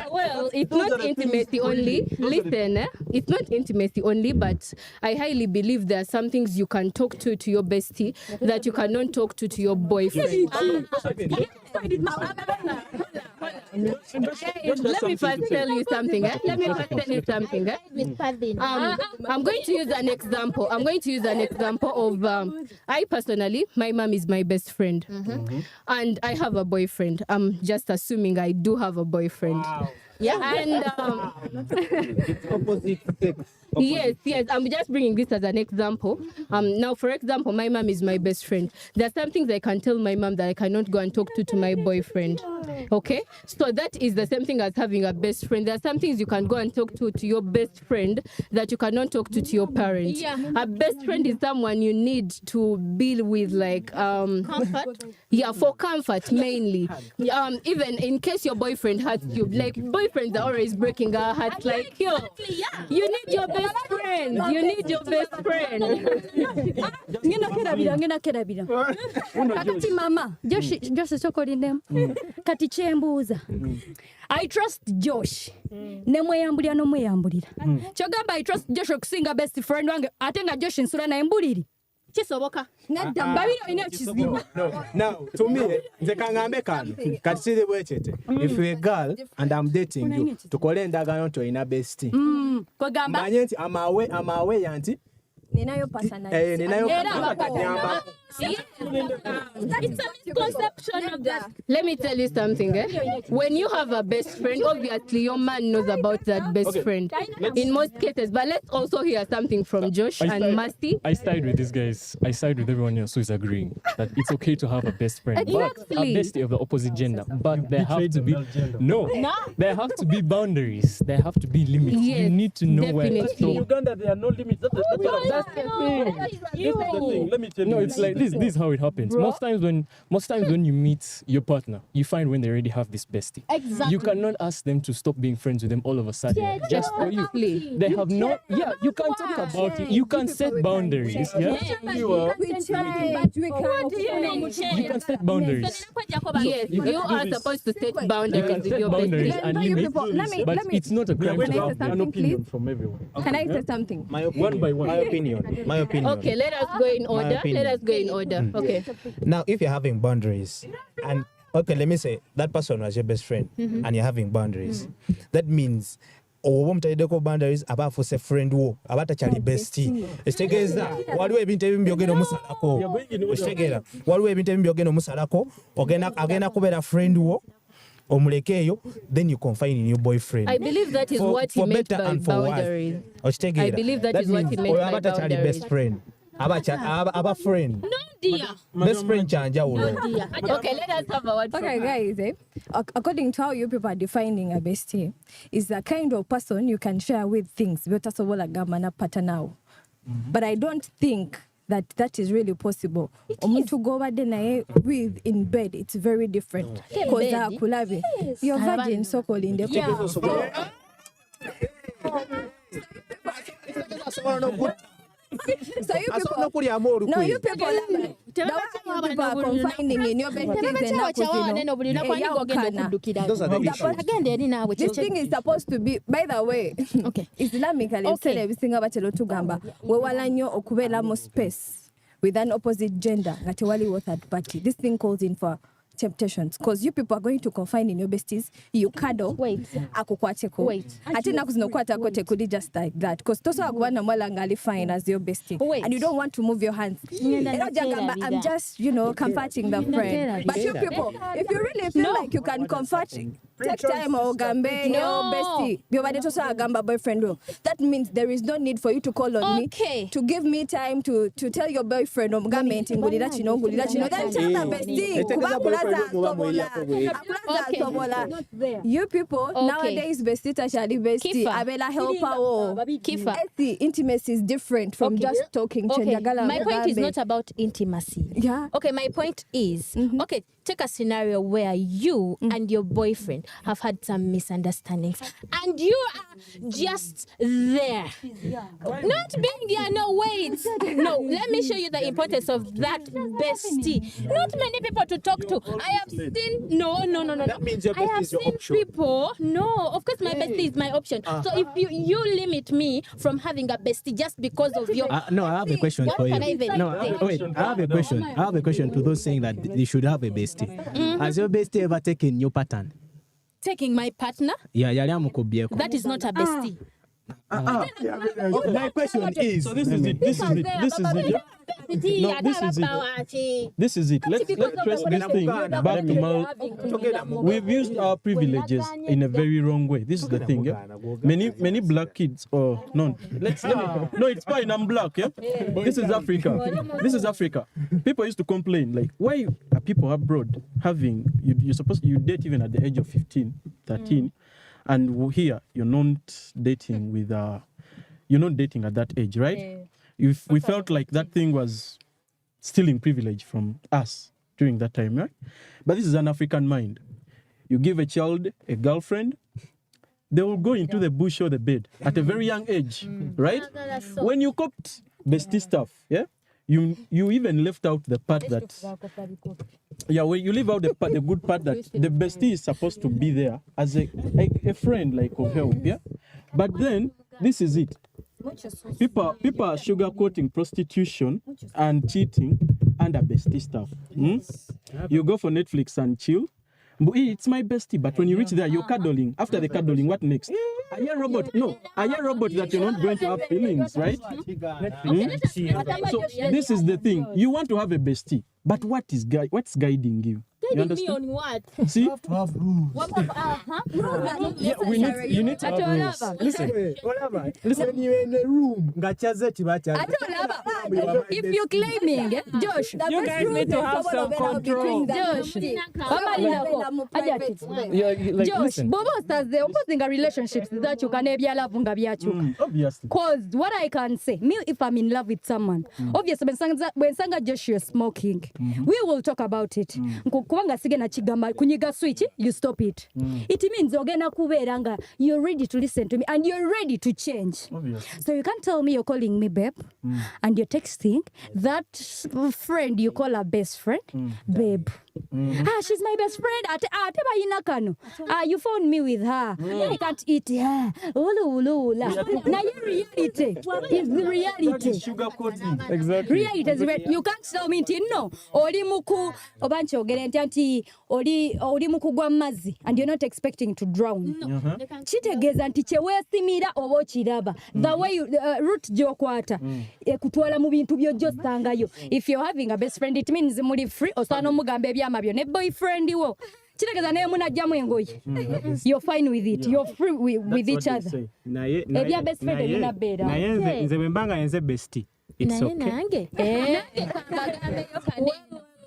well, it's not intimacy only. Listen, it's not intimacy only, but I highly believe there are some things you can talk to your bestie that you cannot talk to your boyfriend. Let me first tell you something. I'm going to use an example. Of I personally, my mom is my best friend, and I have a boyfriend. I'm just assuming I do have a boyfriend. Wow. And It's opposite sex. yes, I'm just bringing this as an example. Now, for example, my mom is my best friend. There are some things I can tell my mom that I cannot go and talk to my boyfriend. Okay, so that is the same thing as having a best friend. There are some things you can go and talk to your best friend that you cannot talk to your parent. Yeah. A best friend is someone you need to be with, like Comfort. Yeah, for comfort mainly. Even in case your boyfriend hurts you, like boyfriends are always breaking our hearts. Like yo, you need your best friend. You need your best friend. ngena kerabira kakati mama Josh sokolindemu kati kyembuuza I trust Josh nemweyambulira nomweyambulira kyogamba I trust Josh okusinga best friend wange ate nga Josh nsula naye mbuliri kisoboka babiri olina ekizibu. Now, to me, nze kangambe kano kati kiri bwekete if you're a girl and I'm dating you tukole endagaano nti olina bestie kwegamba manye nti amawe yanti ninayo personality ninayo It's a misconception of that. Let me tell you something. When you have a best friend, obviously your man knows about that best friend in most cases. But let's also hear something from Josh and Mercy. I side with these guys. I side with everyone else who is agreeing that it's okay to have a best friend, but a bestie of the opposite gender. But there have to be there have to be boundaries. There have to be limits. Yes, you need to know where to definitely. stop. In Uganda, there are no limits. That's the thing. Let me tell you. No, it's like this is how it happens. Most times when you meet your partner, you find when they already have this bestie. Exactly. You cannot ask them to stop being friends with them all of a sudden. Yeah, just for you. They have not you can talk about it. You can set boundaries. Yeah. You can set boundaries. Yes, you are supposed to set boundaries with set your boundaries bestie. and limits, but it's not a crime to have An opinion from everyone. Can I say something? My opinion. One by one. My opinion. Okay, let us go in order. opinion. Let us go in order. Okay. Now, if you're having boundaries, and okay, let me say that person was your best friend, and you're having boundaries, that means oba mutaideko boundaries aba for a friend wo abata chali bestie estegeza waliwo ebintu ebimu byogenda omusalako estegera waliwo ebintu ebimu byogenda omusalako agenda kubera friend wo omulekeyo, then you confine in your boyfriend. I believe that is what he meant by boundaries. I believe that is what he meant by boundaries. Best friend. Aba friend. No, dear. Best friend chanja ulo. Okay, let us have a word from Okay, her. guys, according to how you people are defining a bestie, is the kind of person you can share with things. But I don't think that is really possible. Omuntu go over there with in bed, it's very different. Because akulabi, you're virgin, so called in the So you people, no, you people are confining in your bed. This thing is supposed to be, by the way, okay. Islamically, said everything about Tugamba. We walanyo okubela mo space with an opposite gender. Gatewali was third party. This thing calls in for temptations, because you people are going to confine in your besties. You cuddle. Akukwateko. Atina kuzinokwata kote kudi just like that. Because toso agwana mwalangali fine as your bestie. And you don't want to move your hands. I'm just, comforting the friend. But you people, if you really feel like you can comfort, take time or gambe your bestie. Toso agamba boyfriend. That means there is no need for you to call on me to give me time to tell your boyfriend then tell the bestie. You people nowadays bestie shali bestie abela helper intimacy is different from just talking. My point is not about intimacy. Okay, my point is okay, take a scenario where you and your boyfriend have had some misunderstandings and you are just there. Not being there, no, wait. No, let me show you the importance of that bestie. Not many people to talk to. I have seen, no. That means your I bestie have is your seen option. people, no, of course my bestie is my option. So if you limit me from having a bestie just because of your... No, I have a question what for you. can I even say? Wait, I have a question. I have a question to those saying that you should have a bestie. Has your bestie ever taken your pattern? Taking my partner? Yeah, yali amukubyeko. That is not a bestie. My question is. So this is it. This is it. This is it. Yeah? No, this is it. This is it. Let's trace this thing back to we've used our privileges in a very wrong way. This is the thing. Yeah? Many black kids. Oh no, no, it's fine. I'm black. Yeah. This is Africa. This is Africa. People used to complain like, why are people abroad having you're supposed you date even at the age of 15, 13, and here you're not dating with you're not dating at that age, right? We felt like that thing was stealing privilege from us during that time, right? But this is an African mind. You give a child a girlfriend, they will go into the bush or the bed at a very young age, right? When you copped bestie stuff, yeah, you even left out the part that, when you leave out the good part that the bestie is supposed to be there as a friend, like of help, yeah. But then this is it. People are sugarcoating prostitution and cheating under bestie stuff. You go for Netflix and chill. It's my bestie, but when you reach there, you're cuddling. After the cuddling, what next? Are you a robot? No. Are you a robot that you're not going to have feelings, right? So this is the thing. You want to have a bestie, but what's guiding you? You understand? Me on what? See? You have to have rules. Yeah, you need to have rules. Listen. When you're in a room, if you're claiming, Josh, you guys need to have self-control. Josh, Josh, Bobo says the opposing relationships that you can obviously. Because what I can say, me if I'm in love with someone, obviously when Sanga Josh you're smoking, we will talk about it. You stop it. It means you're ready to listen to me and you're ready to change. Obviously. So you can't tell me you're calling me babe and you're texting that friend you call a best friend, babe. She's my best friend. You found me with her. I can't eat her. Now your reality is the reality. Exactly. Reality is you can't tell me no. Oli muku obancho gerentanti oli muku gwa mazi and you're not expecting to drown. Chitegeza nti chewesimira obo chiraba. The way you root jokwata kutwala mu bintu byo josangayo. If you're having a best friend it means muri free osano mugambe byamabyo ne boyfriend wo. Chitegeza naye munajjamu engoyi. You're fine with it. You're free with each other. Ebya best friend elina bera. Naye nze bembanga yenze bestie. It's okay.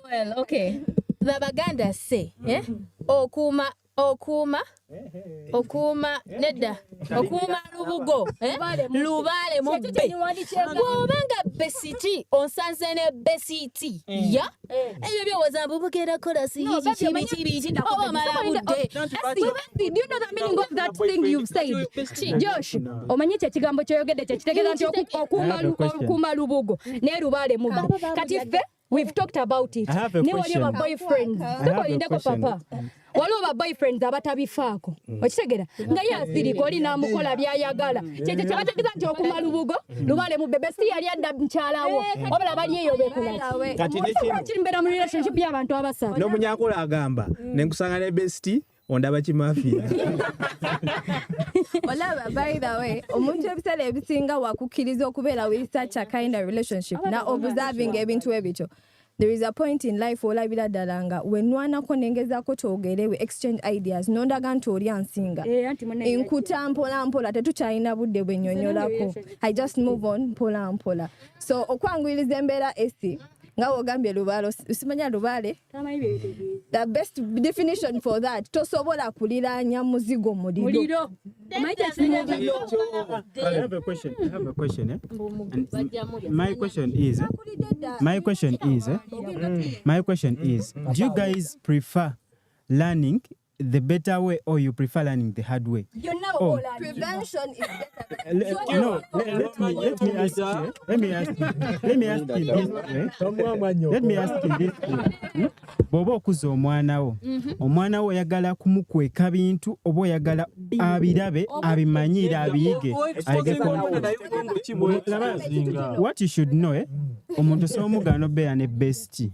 Well, okay. The Baganda say, Okuma nedda okuma lubugo lubale mubbe bwobanga besiti onsanze ne besiti ya ebyo byowoza mbubukera kola si kibi obamala budde. Do you know the meaning of that thing you've said? Josh, omanye kyekigambo kyoyogedde kyekitegeeza nti okuma lubugo ne lubale mubbe kati ffe we've talked about it. I have a question. Ne boyfriends. Tekolindeko papa. Waliwo ba boyfriends abatabifaako okitegera nga ye asirika oli n'amukola byayagala kyekyo kyebategeeza nti okuma lubugo lubale mu bebe si yali adda mukyalawo obala bali eyo bekulakiri mbeera mu relationship y'abantu abasatu n'omunyankula agamba nenkusanga ne bestie ondaba kimafiya. Olaba, by the way, omuntu ebiseera ebisinga wakukkiriza okubeera with such a kind of relationship na observing ebintu ebityo. There is a point in life olabira ddala nga wenwanako nengezaako twogere we exchange ideas nondaga nti oli ansinga nkuta mpola mpola tetukyalina budde bwennyonnyolako. I just move on mpola mpola. So okwanguyiriza embeera esi nga wogambye lubaalo simanya lubaale the best definition for that tosobola kuliraanya muzigo muliro. I have a question. My question is, do you guys prefer learning the better way or you prefer learning the hard way? You know, prevention is better. No, let me ask you this way. Bw'oba okuza omwana wo oyagala kumukweka bintu oba oyagala abirabe abimanyire abiyige what you should know omuntu osobola omugano beera ne bestie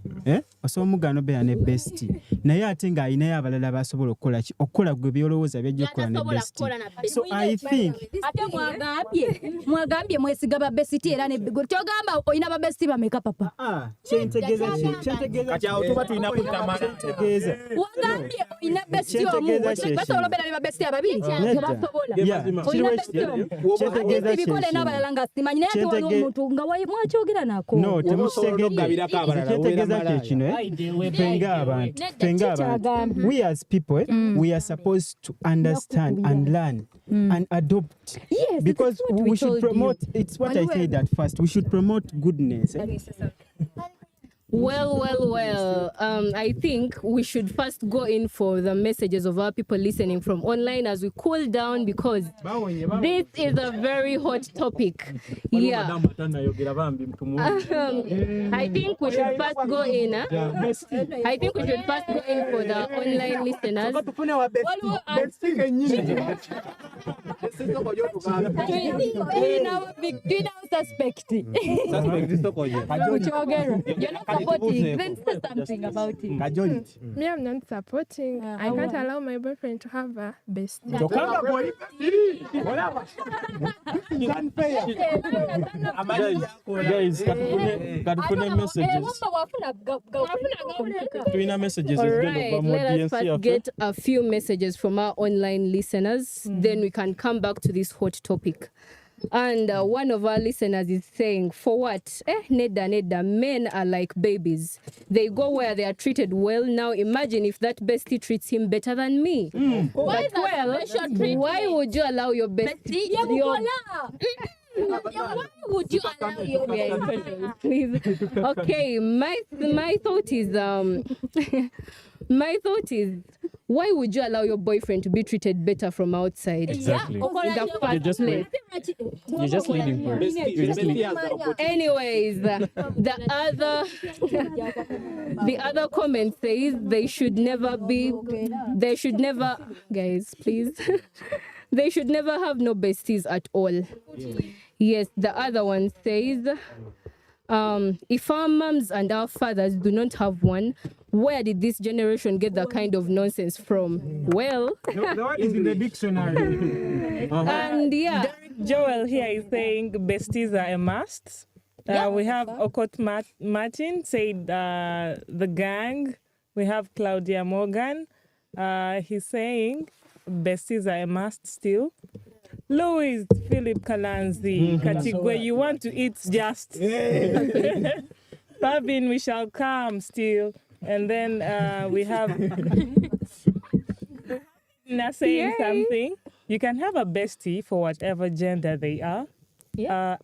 osobola omugano beera ne bestie naye ate ng'alinayo abalala basobola okukola gwe byolowooza byajja okukola ne bestie So I think ate mwagambye mwesiga babesiti era ne kyogamba olina babesiti bameka papa kati awo tuba tulina kutamala wagambye olina besiti omu basobola obeera ne babesiti ababiri tebasobola olina besiti omu bikole n'abalala nga simanyi naye ate waliwo omuntu nga mwakyogera nako no temukitegedde kyetegeeza kyekino fenga abantu we as people we are supposed to understand and learn and adopt because we should promote it's what I said at first we should promote goodness. Well. I think we should first go in for the messages of our people listening from online as we cool down because this is a very hot topic. Yeah. I think we should first go in. I think we should first go in for the online listeners. Then say something about it. Me, I'm not supporting. I can't allow my boyfriend to have a bestie. Guys, katufune messages. Tuina messages. Alright, let us first get a few messages from our online listeners. Then we can come back to this hot topic. And one of our listeners is saying, for what? Neda, men are like babies. They go where they are treated well. Now imagine if that bestie treats him better than me. Why would you allow your bestie? Why would you allow your bestie? Okay, my thought is, why would you allow your boyfriend to be treated better from outside? Exactly. You're just leading for it. Anyways, the other comment says they should never, guys, please. They should never have no besties at all. Yes, the other one says, if our moms and our fathers do not have one, where did this generation get that kind of nonsense from? Well, the word is in the dictionary. And yeah, Joel here is saying besties are a must. We have Okot Martin said the gang. We have Claudia Morgan. He's saying besties are a must still. Louis Philip Kalanzi, Katigwe, you want to eat just. Pavin, we shall come still. And then we have Nina saying something. You can have a bestie for whatever gender they are. Yeah.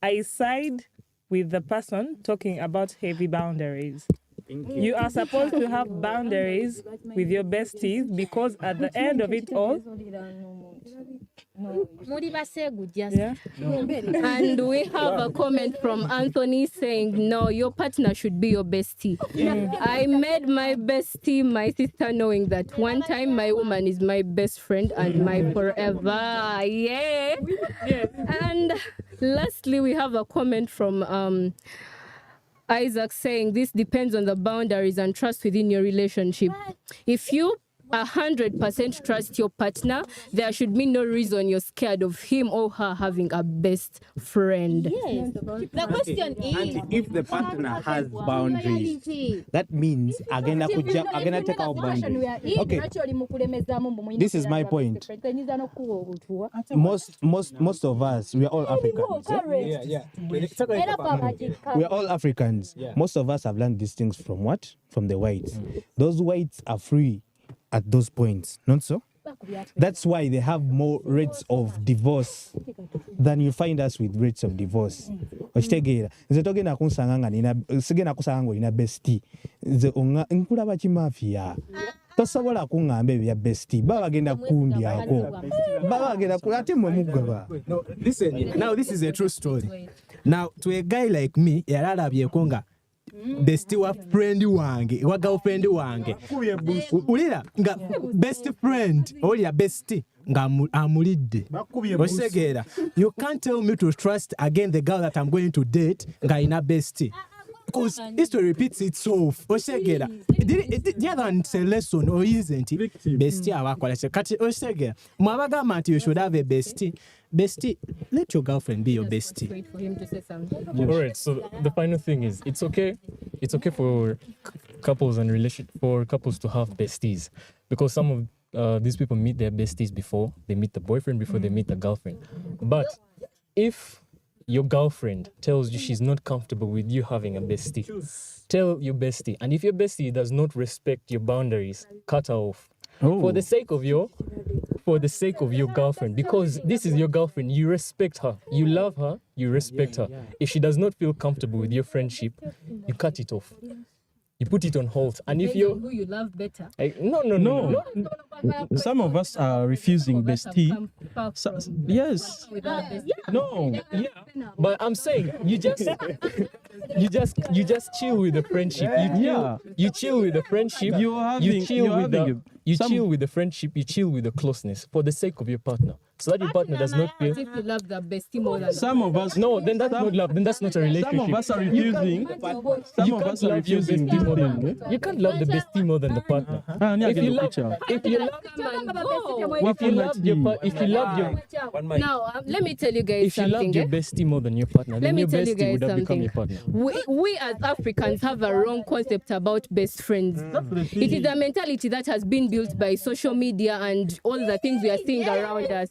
I side with the person talking about heavy boundaries. You are supposed to have boundaries with your besties because at the end of it all, yeah. And we have a comment from Anthony saying, no, your partner should be your bestie. I made my bestie my sister knowing that one time my woman is my best friend and my forever. Yeah. And lastly, we have a comment from Isaac saying this depends on the boundaries and trust within your relationship. If you 100% trust your partner, there should be no reason you're scared of him or her having a best friend. Yes. The question is, and if the partner has boundaries, that means agenda take our boundaries. Okay. This is my point. Most of us, we are all Africans. Yeah? We are all Africans. Yeah. Most of us have learned these things from what? From the whites. Those whites are free at those points, not so? That's why they have more rates of divorce than you find us with rates of divorce. Ochitegera nze togenda kunsanga nina sigenda kusanga ina bestie nze nkulaba kimafia tosobola kungamba ebya bestie baba bagenda kundi ako baba bagenda ate mwe mugaba. No, listen, now this is a true story. Now to a guy like me yaralabyeko nga bestie wa friend wange wa girlfriend wange ulira nga best friend oli ya bestie nga amulidde osegeera. You can't tell me to trust again the girl that I'm going to date nga ina bestie. because history repeats itself. Oshegera. The other one is a lesson, or isn't it? Bestie awakwala. Kati Oshegera. Mwabagamba nti you should have a bestie. Bestie, let your girlfriend be your bestie. Wait for him to say something. All right. So the final thing is, it's okay for couples to have besties, because some of these people meet their besties before they meet the boyfriend, before they meet the girlfriend. But if your girlfriend tells you she's not comfortable with you having a bestie, tell your bestie. And if your bestie does not respect your boundaries, cut her off. For the sake of your girlfriend, because this is your girlfriend, you respect her, you love her, you respect her. If she does not feel comfortable with your friendship, you cut it off. You put it on hold. And if you who you love better. No. Some of us are refusing bestie. Yes. No. Yeah. But I'm saying you just chill with the friendship. You chill with the friendship. You chill with the friendship. You chill with the closeness for the sake of your partner, so that your partner does not feel. If you love the bestie more than some of us. No, then that's not love. Then that's not a relationship. Some of us are refusing. Some of us are refusing. You can't love the bestie more than the partner. Now, let me tell you guys something. If you loved your bestie more than your partner, then your bestie would have become your partner. We as Africans have a wrong concept about best friends. It is a mentality that has been built by social media and all the things we are seeing around us.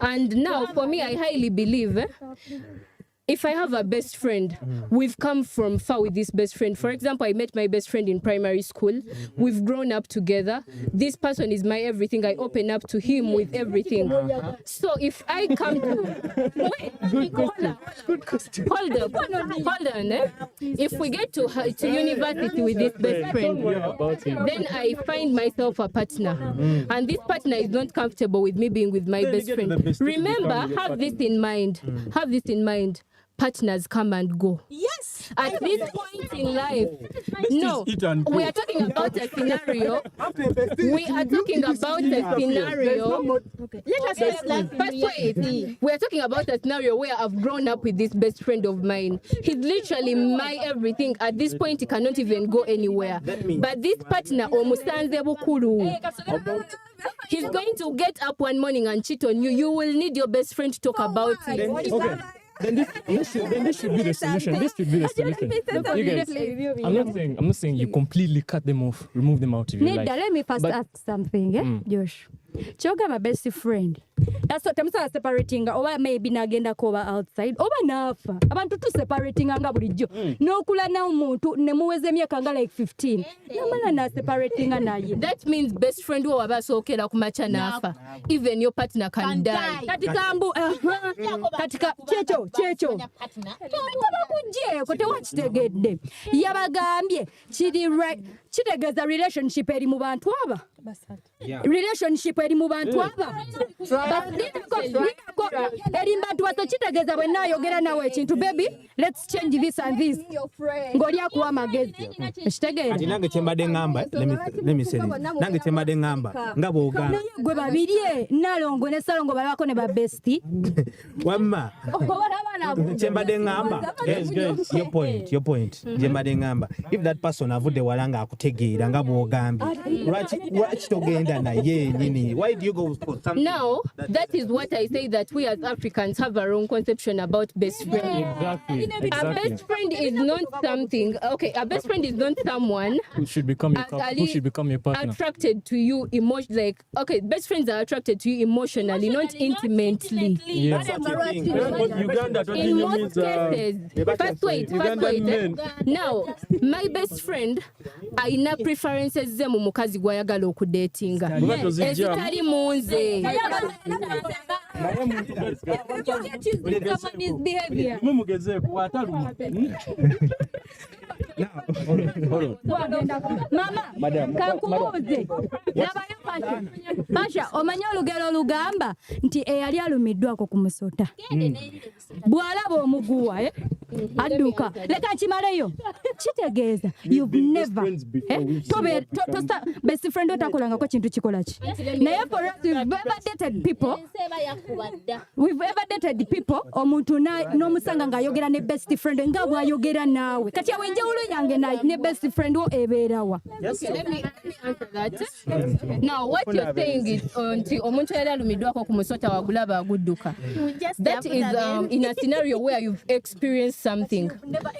And now, for me, I highly believe if I have a best friend, we've come from far with this best friend. For example, I met my best friend in primary school. We've grown up together. This person is my everything. I open up to him with everything. So if I come to... Good question. Hold on. If we get to university with this best friend, then I find myself a partner. And this partner is not comfortable with me being with my best friend. Remember, have this in mind. Partners come and go. Yes. At this point in life, no, we are talking about a scenario. We are talking about a scenario. Let us we are talking about a scenario where I've grown up with this best friend of mine. He's literally my everything. At this point, he cannot even go anywhere. But this partner, he's going to get up one morning and cheat on you. You will need your best friend to talk about it. Then this should be the solution. This should be the solution. You guys, I'm not saying you completely cut them off, remove them out of your life. Let me first ask something, Josh. Choga my best friend. That's what I'm saying, separating or maybe nagenda koba outside. Oba nafa. Abantu tu separating anga bulijjo. No kula na umuntu ne muweze myaka nga like 15. Namala na separating naye. That means best friend wo wabasokera kumacha nafa. Even your partner can die. Katika mbu katika checho. Kuje kote wachitegedde. Yabagambye kiri right. Kitegeza relationship eri mu bantu aba. Relationship eri mu bantu aba. Eri bantu batakitegeza bwe nayogera nawe ekintu baby let's change this and this. Ngoli akuwa magezi. Ekitegeera. Ati nange kyembadde ngamba let me say this. Nange kyembadde ngamba ngabo ogamba. Gwe babirye nalongo ne salongo balako ne ba bestie. Wamma. Kyembadde ngamba. Yes, your point. Kyembadde ngamba. If that person avudde walanga akutegeera nga bw'ogambye. Lwaki togenda naye nyini? Why do you go for something? Now, that is what I say, that we as Africans have a wrong conception about best friend. Exactly. A best friend is not something. Okay, a best friend is not someone who should become your partner. Attracted to you emotionally. Like, okay, best friends are attracted to you emotionally, not intimately. Yeah. Uganda in most cases. First wait. Now, my best friend, aina preferences ze mu mukazi gwayagala okudatinga. Ezitali munze. Mama, kankubuuze. Basha, omanyi olugero olugamba nti eyali alumiddwako ku musota. Bw'alaba omuguwa, adduka leka nkimareyo kitegeeza you've never best friend otakolangako kintu kikolaki naye for us we've ever dated people omuntu n'omusanga ng'ayogera ne best friend nga bw'ayogera naawe kati awo enjawulo yange ne best friend wo ebeerawa. Let me answer that. Now, what you're saying is nti omuntu yali alumiddwako ku musota wagulaba agudduka. That is in a scenario where you've experienced something.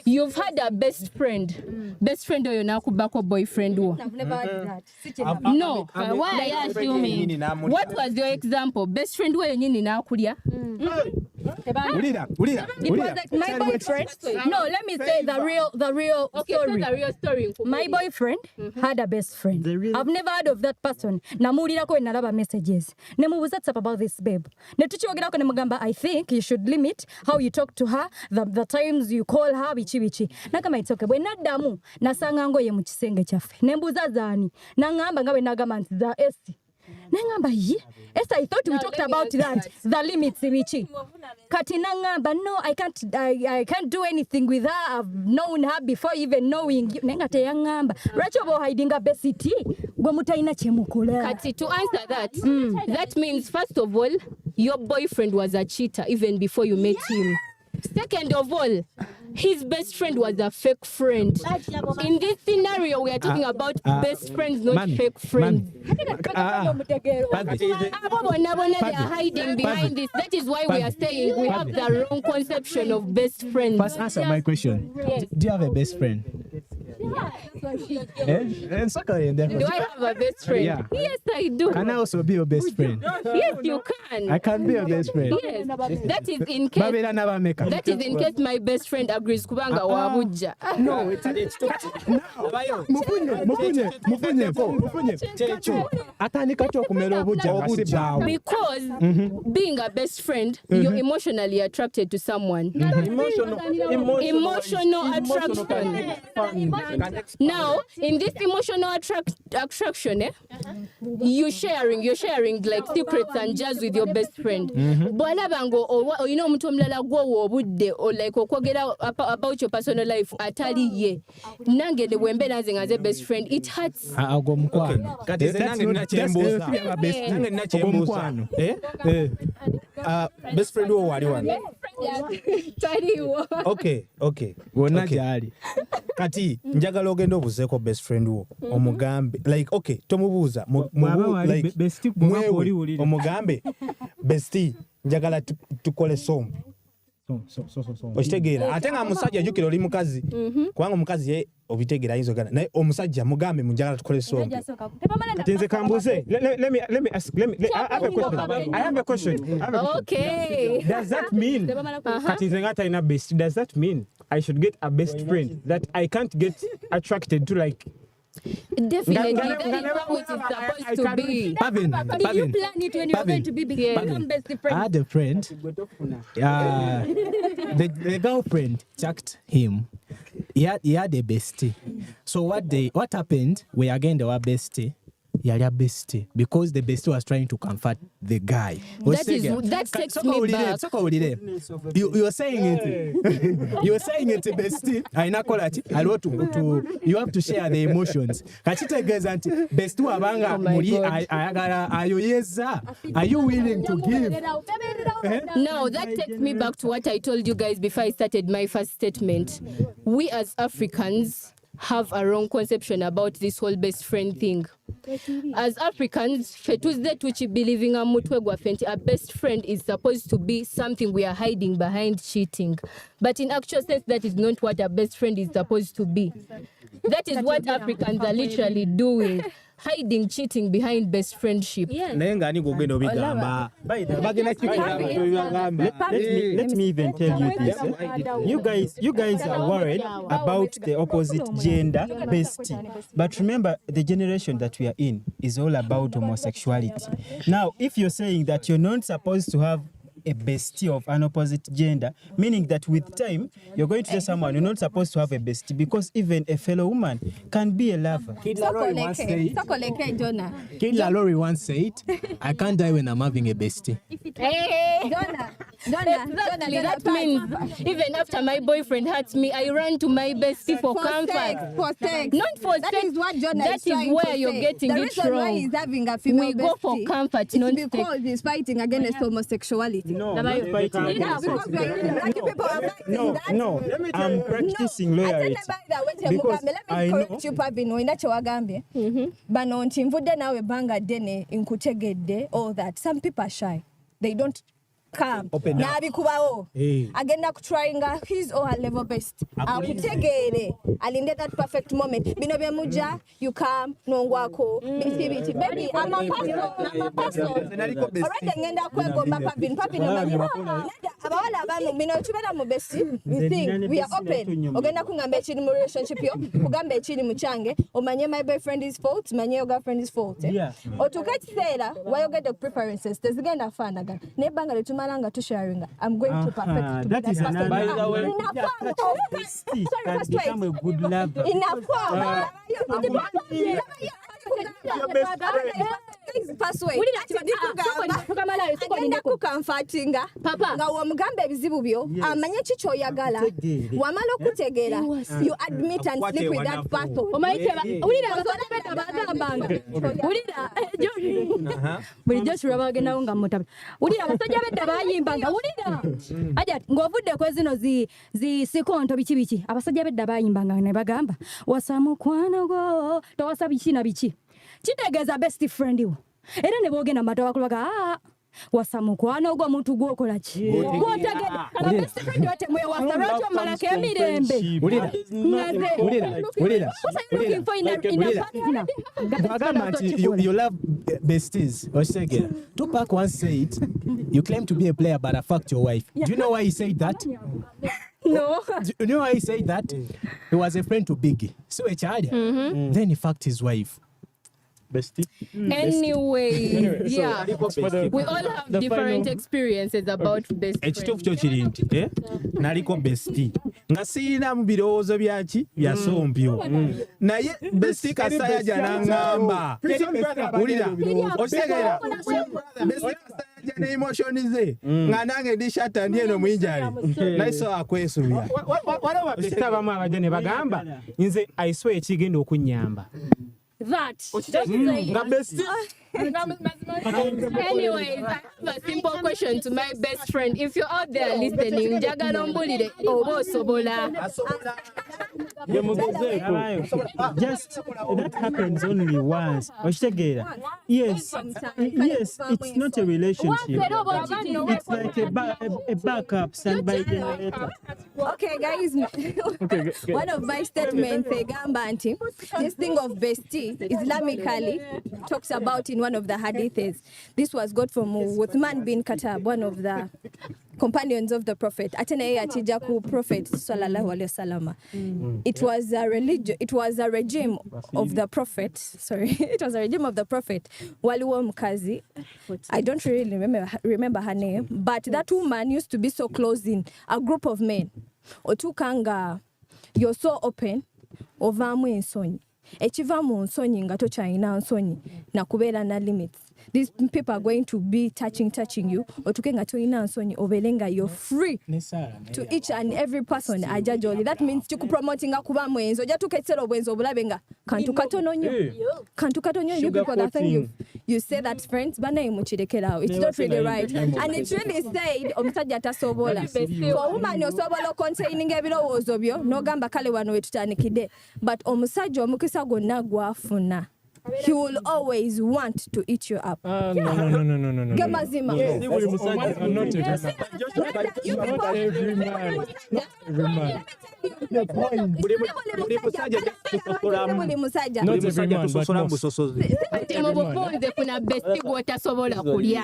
You've had a best friend. Best friend oyo n'akubako boyfriend wo. No, why are you assuming? What was your example? Best friend wo yennyini n'akulya? It was like my boyfriend. No, let me say the real story. The real story. My boyfriend had a best friend. I've never heard of that person. Namuulirako enalaba messages. Nemubuuza what's up about this babe. Ne tukyogerako nemugamba I think you should limit how you talk to her, the times you call her bichi. Nagamba it's okay. Bwe naddamu nasanga ngoye mu kisenge kyaffe. Nembuuza zaani. Nangamba nga bwe nagamba nti za Esi. Nangamba ye. Esther, I thought we talked about that. The limits bichi. Kati nangamba no, I can't do anything with her. I've known her before even knowing you. Nenga teyangamba. Lwaki oba hidinga besiti gwe mutayina kyemukola. Kati to answer that, that means first of all, your boyfriend was a cheater even before you met him. Second of all, his best friend was a fake friend. In this scenario, we are talking about best friends, not fake friends. They are hiding behind this. That is why we are saying we have the wrong conception of best friends. First, answer my question. Yes. Do you have a best friend? Do I have a best friend? Yeah. Yes, I do. Can I also be your best friend? Yes, you can. I can be your best friend. Yes, that is in case. That is in case my best friend agrees. Kubanga wabujja. No, it's because being a best friend, you're emotionally attracted to someone. Emotional attraction. Now, in this emotional attraction, you're sharing like secrets and jazz with your best friend. Bwalabango or you know omuntu omulala gwo obudde or like okwogera about your personal life atali ye. Nange de wembe nanze ngaze best friend, it hurts. Ago mukwano. Kati nange ninakyembuuza. Nange ninakyembuuza. Best friend wo wali wano. Okay. Wonna gyali. Kati njagala ogenda obuzeeko best friend wo omugambe like okay tomubuuza like omugambe bestie njagala tukole somu okitegeera ate nga musajja jjukira oli mukazi kubanga omukazi ye obitegeera ayinza ogana naye omusajja mugambe munjagala tukole somu kati nze kambuuze let me ask I have a question. Okay. Does that mean kati nze nga talina best, does that mean I should get a best friend that I can't get attracted to like Definitely, that is how it is supposed to be. Did you plan it when you were going to be become best friends? I had a friend. The girlfriend checked him. He had a bestie. So what happened? We again they were bestie. Yali bestie because the bestie was trying to comfort the guy. That takes me back. You were saying it. You were saying it, bestie. You have to share the emotions. Kachitegeeza nti bestie wabanga muri ayagala ayoyeza. Are you willing to give? Now that takes me back to what I told you guys before I started my first statement. We as Africans have a wrong conception about this whole best friend thing. As Africans, believing a best friend is supposed to be something we are hiding behind cheating. But in actual sense, that is not what a best friend is supposed to be. That is what Africans are literally doing. Hiding cheating behind best friendship. Let me even tell you this. You guys are worried about the opposite gender bestie. But remember, the generation that we are in is all about homosexuality. Now, if you're saying that you're not supposed to have a bestie of an opposite gender, meaning that with time, you're going to tell someone you're not supposed to have a bestie because even a fellow woman can be a lover. Kid Larry once said, I can't die when I'm having a bestie. Hey, Exactly. That means even after my boyfriend hurts me, I run to my bestie for comfort. For sex. Not for That sex. is what Jonah That is is trying where to you're say. getting the it reason why wrong. he's having a female We go for bestie comfort, is not because he's fighting against homosexuality. No, not fighting against because black people are fighting that. No, I'm practicing loyalty. Because Let I me know. correct you, Pabino, in that wagambye. Bano nti nvudde nawe banga ddene nkutegedde, all that. Some people are shy. They don't come. Open up. N'abikubawo. Hey. Agenda kutryinga his or her level best. Akutegeere. Alinde that perfect moment. Bino bye mujja, you come, nongwako. Biti. Baby, I'm a person. Already ngenda kwegomba Pabino. Pabino manyi. Abawala abamu bino tubeera mu besti. We think we are open. Ogenda kungamba ekiri mu relationship yo, kugamba ekiri mu kyange, omanye my boyfriend is fault, manye your girlfriend is fault. Yeah. Otuuka ekiseera wayogedde ku preferences tezigenda faanagana. Naye ebbanga lye tumalanga tusharinga, I'm going to perfect to that is person. another- By the way, can become a good lover. Agenda kukamfatinga nga wamugamba ebizibu byo amanye ki kyoyagala wamala okutegeera you admit and sleep with that person bulijjo kirwa bagendawo nga mutaba wulira abasajja bedda bayimbanga wulira aja ng'ovudde ku zino sikonto biki abasajja bedda bayimbanga ne bagamba wasa mukwano gwo towasa biki na biki kitegeeza best friend wo era ne boogenda mu matawa kulaga wasa mukwano gwo omuntu gwokola ki gwotegedde ababest friend batemwewasa lwaki omalako emirembe Bagamba nti you love besties. Oshegera. Tupac once said, you claim to be a player but I fucked your wife. Do you know why he said that? No. Do you know why he said that? He was a friend to Biggie. So a child. Then he fucked his wife. Bestie. Anyway, yeah. We all have different experiences about best ekituufu kyo friends. kiri nti naliko besti nga sirinamu birowoozo byaki bya sompyo naye besti kasaya janaŋŋamba wulira otegeera besti kasaya ne emotioni ze nga nange ndishata ndi eno mwijali naye so akwesuubya waliwo besti abamu abajja ne bagamba nze aiswa ekigenda okunnyamba That. nga besti Anyways, I have a simple question to my best friend. If you're out there listening, njagala ombulire oba osobola. Just that happens only once. Oshtegera. Yes, it's not a relationship. It's like a backup standby generator. Okay, guys. One of my statements, egamba nti, this thing of bestie Islamically talks about in one of the hadiths. This was got from Uthman bin Khattab, one of the companions of the Prophet. Atena yeye atija ku Prophet sallallahu alaihi wasallam. It was a religion. It was a regime of the Prophet. Sorry, it was a regime of the Prophet. Waliwo mkazi. I don't really remember her name, but that woman used to be so close in a group of men. Otukanga, you're so open. Ovamu ensonyi. Echiva mu nsonyi nga tokyalina nsonyi na kubeera na limits. These people are going to be touching you. Otuke nga tolina nsonyi obeere nga you're free to each and every person ajja gy'oli. That means kikupromotinga kuba mwenzi. Ojja tuuka ekiseera obwenzi obulabe nga kantu katono nnyo. Kantu katono nnyo. You people that think you say that friends banaye mukirekeraawo. It's not really right. And it's really said omusajja tasobola. For woman osobola containing ebirowoozo byo n'ogamba kale wano we tutandikidde. But omusajja omukisa gwonna gwafuna. He will always want to eat you up. No. Gemazima. Not every man. Every man. Ate mu bufunze kuna besti gw'otasobola kulya.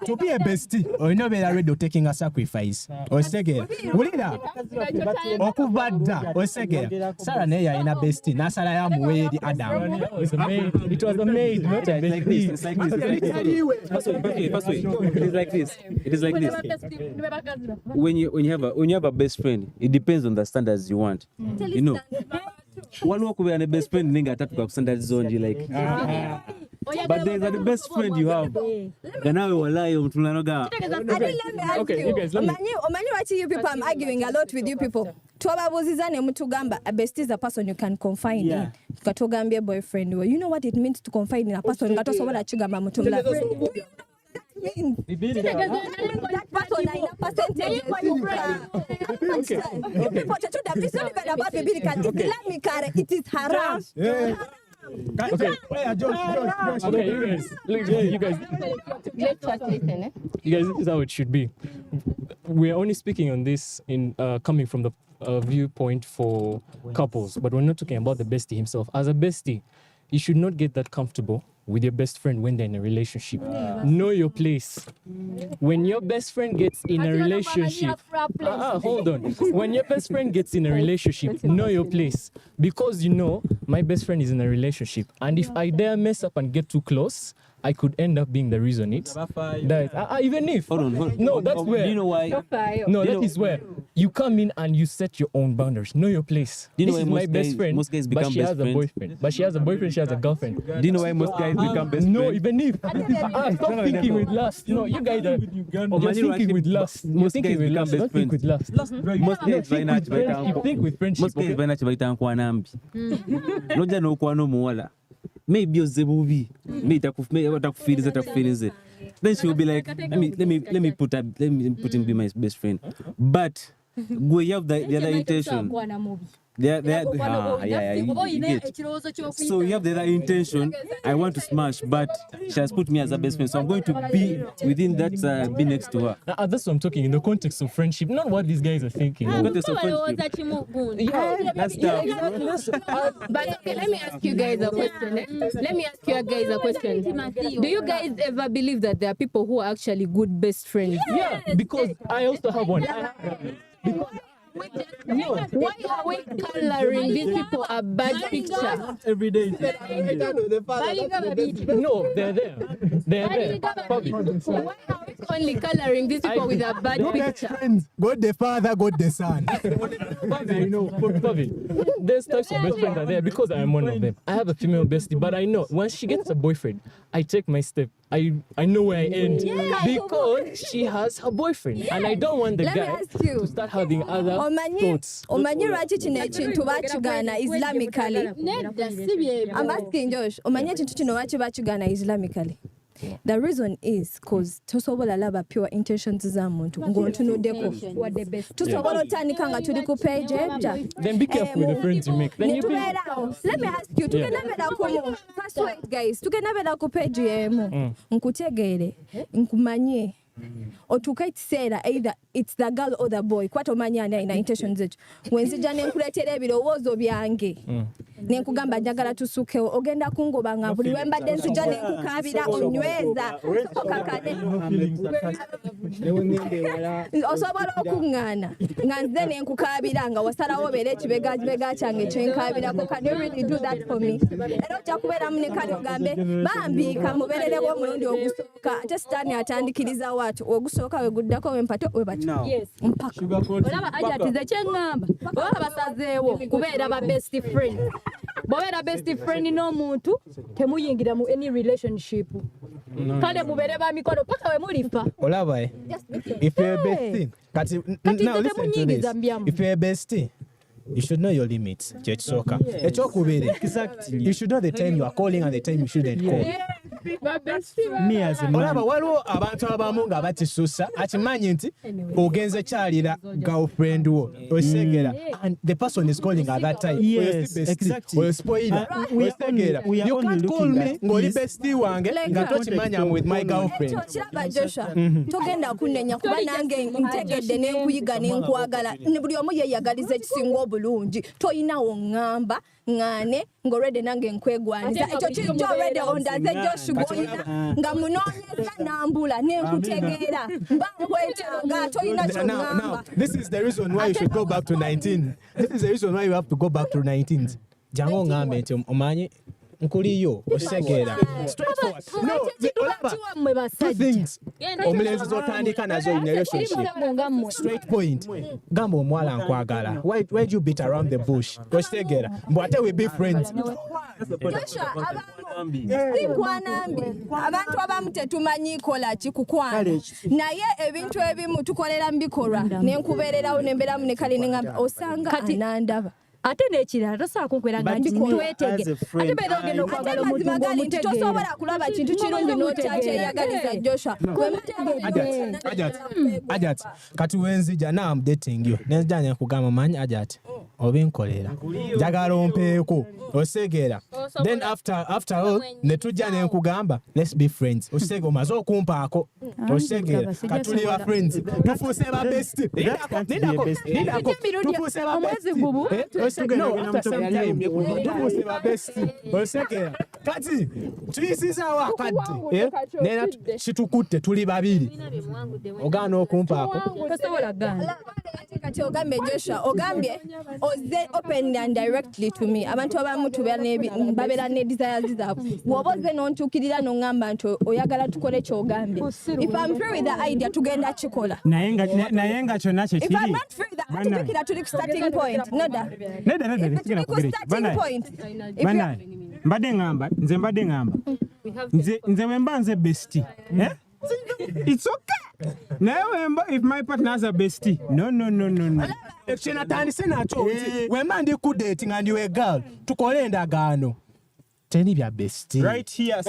To be a bestie, olina obeera ready taking a sacrifice. Osegeera. Wulira. Okuva dda. Osegeera. Sarah naye yalina bestie. N'asala yamuwa eri Adam. It was a maid, not a like this. It's like this. It is like this. When you have a best friend, it depends on the standards you want. You know. waliwo okubeera ne best friend ninga atatu kakusanda zonji like but there's the best friend you have ganawe walayo omuntu mulanoga. Okay, you guys, omanyi lwaki you people I'm arguing a lot with you people. Twababuuziza ne mutugamba a bestie is a person you can confide in. Katogambye boyfriend we. You know what it means to confide in a person nga tosobola kigamba muntu mulala. That person in a percentage. It is haram. Okay, you guys, this is how it should be. We're only speaking on this in coming from the viewpoint for couples, but we're not talking about the bestie himself. As a bestie, you should not get that comfortable with your best friend when they're in a relationship. Know your place. When your best friend gets in a relationship, hold on. When your best friend gets in a relationship, know your place. Because you know, my best friend is in a relationship. And if I dare mess up and get too close, I could end up being the reason even if. Hold on. No, that's where. Do you know why? No, that is where you come in and you set your own boundaries. Know your place. Do you know this why is my best friend, most guys become but she best has friends? a boyfriend. But she has a boyfriend, she has a girlfriend. Do you know why most guys become best friends? No, even if. Stop thinking with lust. No, you guys are you're thinking with lust. You're thinking with lust. Don't think with lust. Most guys think with friendship. Most guys baina chibaita nkwanambi. Noja no kwano muwala. Maybe ozebubi. Takufirize. Then she will be like, let me put him be my best friend. But we have the other intention. You get. So you have the other intention. I want to smash, but she has put me as a best friend, so I'm going to be within that, be next to her. That's what I'm talking in the context of friendship, not what these guys are thinking. In the context of friendship. That's tough. But okay, let me ask you guys a question. Do you guys ever believe that there are people who are actually good best friends? Yeah, because I also have one. No, why are we coloring these people a bad picture? Every day. No, they're there. Why are we only coloring these people with a bad picture? God the Father, God the Son. There's types of best friends are there because I am one of them. I have a female bestie, but I know once she gets a boyfriend, I take my step. I know where I end because she has her boyfriend, and I don't want the guy to start having other thoughts. Omanyi lwaki kino ekintu bakigaana Islamically? I'm asking Josh, omanyi ekintu kino lwaki bakigaana Islamically? The reason is because tosobola laba pure intentions za muntu ng'ontunuddeko. Tusobola otandika nga tuli ku page ejja. Then be careful with the friends you make. Then you let me ask you, tugenabera ku first wait guys, tugenabera ku page yemu. Nkutegeere, nkumanye. Otuuka ekiseera either it's the girl or the boy kwata omanyi ani alina intentions ekyo wenzija nenkuleetera ebirowoozo byange nenkugamba njagala tusukewo ogenda kungoba nga buli wembadde nzija nenkukaabira onyweza osobola okuŋŋaana nga nze nenkukaabira nga wasalawo obeera ekibegabega kyange kyenkaabirako. Can you really do that for me? Era ojja kubeeramu ne kale ogambe bambiika mubeererewo omulundi ogusooka ate sitaani atandikiriza waati ogusooka we guddako wempato we bati mpaka olaba ajatize kyeŋŋamba baba basazeewo kubeera ba best friend. Bw'obeera best friend n'omuntu temuyingira mu any relationship. Kale mubeere ba mikono paka we mulifa. Olaba if you're a bestie, now listen to this. If you're a bestie, you should know your limits. Exactly. You should know the time you are calling and the time you shouldn't call. Me as a man. Waliwo abantu abamu nga bakisusa akimanyi nti ogenze kyalira girlfriend wo osegera and the person is calling at that time. Yes, exactly. Or spoiler. You can't call me ngoli bestie wange nga tokimanyi I'm with my girlfriend. Joshua, togenda kunenya kuba nange ntegedde n'enkuyiga n'enkwagala ne buli omu yeeyagaliza ekisinga obulungi toyinawo ŋŋamba ŋŋaane ng'olwedde nange nkwegwaniza ekyo kijja olwedde ondaze Joshua nga munoonyeza nambula n'enkutegeera mba nkwetaaga toyina ky'oŋŋamba. Now, this is the reason why you should go back to 19. This is the reason why you have to go back to 19. Jango ngambe nti omanyi nkuliyo osegeera straightforward no olaba two things omulenzi zotandika nazo in a relationship straight point gamba omuwala nkwagala why do you beat around the bush osegeera mbu ate we be friends sikwanambi abantu abamu tetumanyi kola ki kukwana naye ebintu ebimu tukolera mu bikolwa nenkubeererawo nembeeramu ne kale neŋŋamba osanga anandaba ate n'ekirala tosobola kunkwera nga twetege ate beera ogenda okwagala omuntu ng'omutegeera tosobola kulaba kintu kirungi n'okyakyeyagaliza Joshua Ajat kati wenzija now I'm dating you nenzija nekugamba manyi Ajat obinkolera njagala ompeeko osegeera then after all netujja nenkugamba let's be friends osegeera omaze okumpaako osegeera katuli ba friends tufuuse ba best nidako tufuuse ba best tufuuse ba best osegeera kati tuyisizaawo akadde nena kitukutte tuli babiri ogaana okumpaako tosobola gana kati ogambye Joshua ogambye oze openly and directly to me abantu abamu babeera ne desires zaabwe bw'oba oze n'ontuukirira n'oŋŋamba nti oyagala tukole ky'ogambye if I'm free with the idea tugenda kikola naye nga kyonna kye if I'm not free with the tutukira tuli ku starting point nedda mbadde ŋŋamba nze wemba nze bestie it's okay naye wemba if my partner has a bestie no ekyenatandise nakyo wemba ndi kudating and you a girl tukole endagaano teni bya bestie right here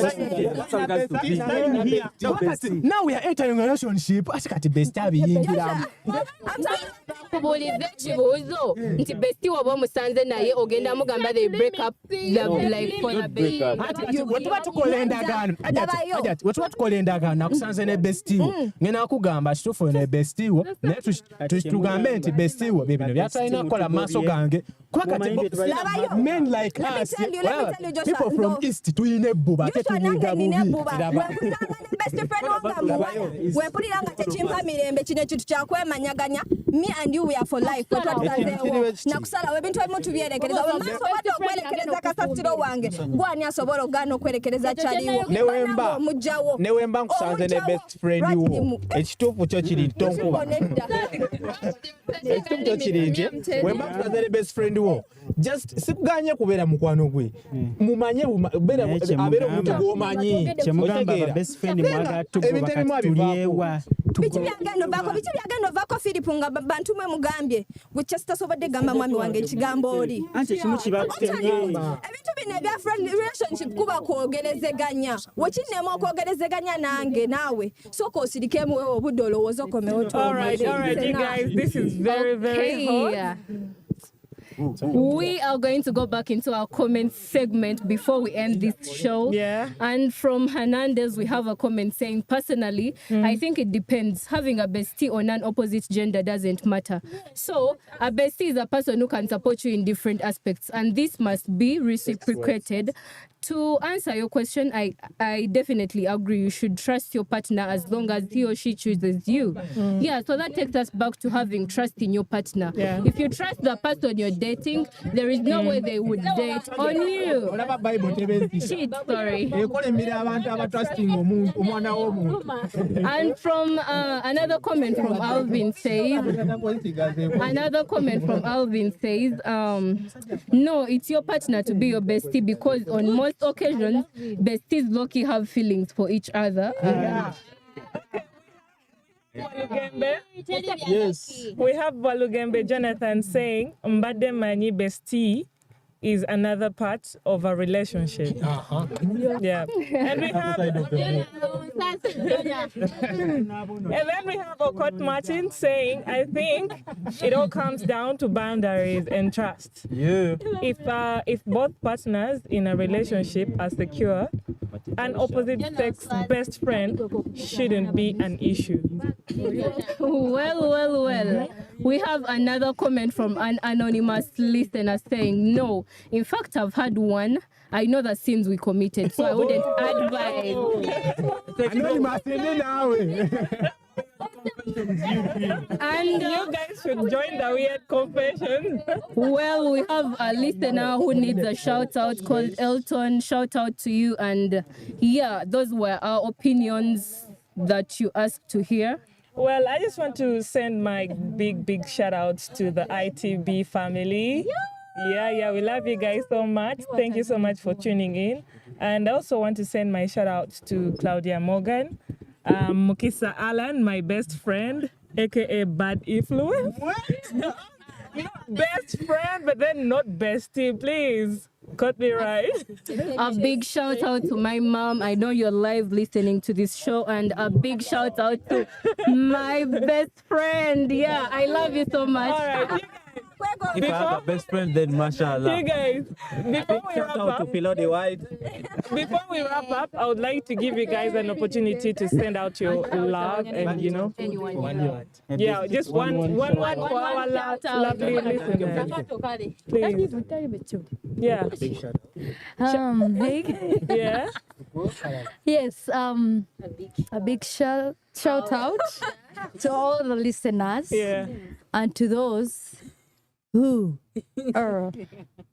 now we are entering a relationship ati kati bestie abiyingiramu kubuuliza ekibuuzo nti bestie waba omusanze naye ogenda mugamba they break up like for the bestie wetuba tukola endagaano Ajat wetuba tukola endagaano nakusanze ne bestie wo ngenda kugamba kituufu ne bestie wo naye tugambe nti bestie wo bye bino byatalina kukola mu maaso gange kuba kati men like us people from east tuyine ebbuba tetunyiga bubi wempulira nga tekimpa mirembe kino ekintu kyakwemanyaganya me and you we are for life nakusalawo ebintu ebimu tubyerekereza omaaso obadde okwerekereza kasasiro wange gwani asobola ogaana okwerekereza kyaliwo omugjawo newemba nkusanze ne best friend wo ekituufu kyo kiri tonkuba ekituufu kyo kiri nti wemba nkusanze ne best friend wo just sikuganye kubeera mukwano gwe mumanye abeera omuntu gw'omanyi kyemugamba ba best friend mwagala tugoba kati tulyewa biki byagenda ovaako Philip nga bantu mwe mugambye gwe kyasitasobodde gamba mwami wange ekigambo oli kimu ebintu bino ebya friend relationship kuba kwogerezeganya wekinnemu okwogerezeganya nange naawe sooka osirikemu wewe obudde olowooza okomewo all right you guys this is very hot. We are going to go back into our comment segment before we end this show. Yeah. And from Hernandez, we have a comment saying, personally, I think it depends. Having a bestie or non-opposite gender doesn't matter. So, a bestie is a person who can support you in different aspects. And this must be reciprocated. To answer your question, I definitely agree. You should trust your partner as long as he or she chooses you. Yeah, so that takes us back to having trust in your partner. Yeah. If you trust the person you're dating, there is no way they would date on you. Shit, sorry. And from another comment from Alvin says, no, it's your partner to be your bestie because on most occasions, besties low-key have feelings for each other. Yes. We have Walugembe Jonathan saying, Mbade Mani bestie is another part of a relationship. Yeah. And we have Okot Martin saying, I think it all comes down to boundaries and trust. Yeah. If both partners in a relationship are secure, an opposite sex best friend shouldn't be an issue. Well. We have another comment from an anonymous listener saying, no. In fact, I've had one. I know the sins we committed, so I wouldn't advise. And you guys should join the weird confessions. Well, we have a listener who needs a shout out called Elton. Shout out to you. And yeah, those were our opinions that you asked to hear. Well, I just want to send my big shout outs to the ITB family. Yeah, we love you guys so much. Thank you so much for tuning in. And I also want to send my shout outs to Claudia Morgan, Mukisa Allen, my best friend, aka Bad Influence. Not best friend, but then not bestie, please. Cut me right. A big shout out to my mom. I know you're live listening to this show, and a big shout out to my best friend. Yeah, I love you so much. All right. If I have a best friend, then mashallah. You guys, before we wrap up, before we wrap up, I would like to give you guys an opportunity to send out your love and yeah, just one word for our lovely listeners. Please. Yeah. Yeah. Yes, a big shout out to all the listeners and to those who are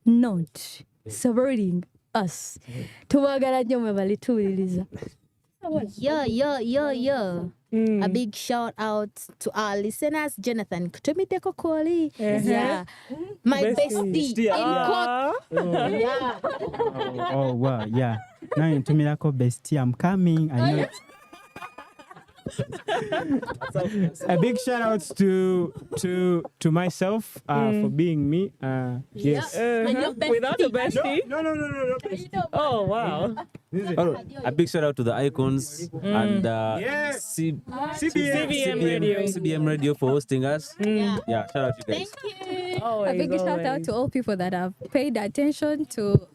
not supporting us. Tubagala nnyo mwe balituwuliriza. Yo. A big shout out to our listeners. Jonathan Kutumiteko Koli. Yeah. My bestie in court. Yeah. Oh, wow, yeah. Now in Tumirako bestie, I'm coming. I know. A big shout out to myself for being me. Yes. Without a bestie? No. Oh, wow. A big shout out to the icons and CBM Radio for hosting us. Yeah, shout out to you guys. A big shout out to all people that have paid attention to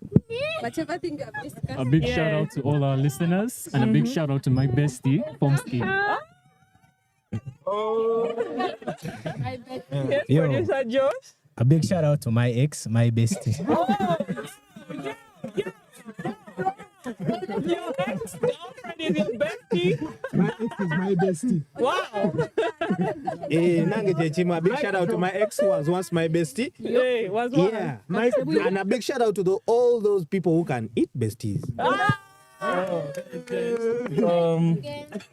whatever thing you have discussed. A big shout out to all our listeners and a big shout out to my bestie, Pomsky. Yes, producer Josh. A big shout out to my ex, my bestie. Your ex-girlfriend is your bestie? My ex is my bestie. Wow. A big shout out to my ex who was once my bestie. Hey, was one. Yeah. And a big shout out to all those people who can eat besties.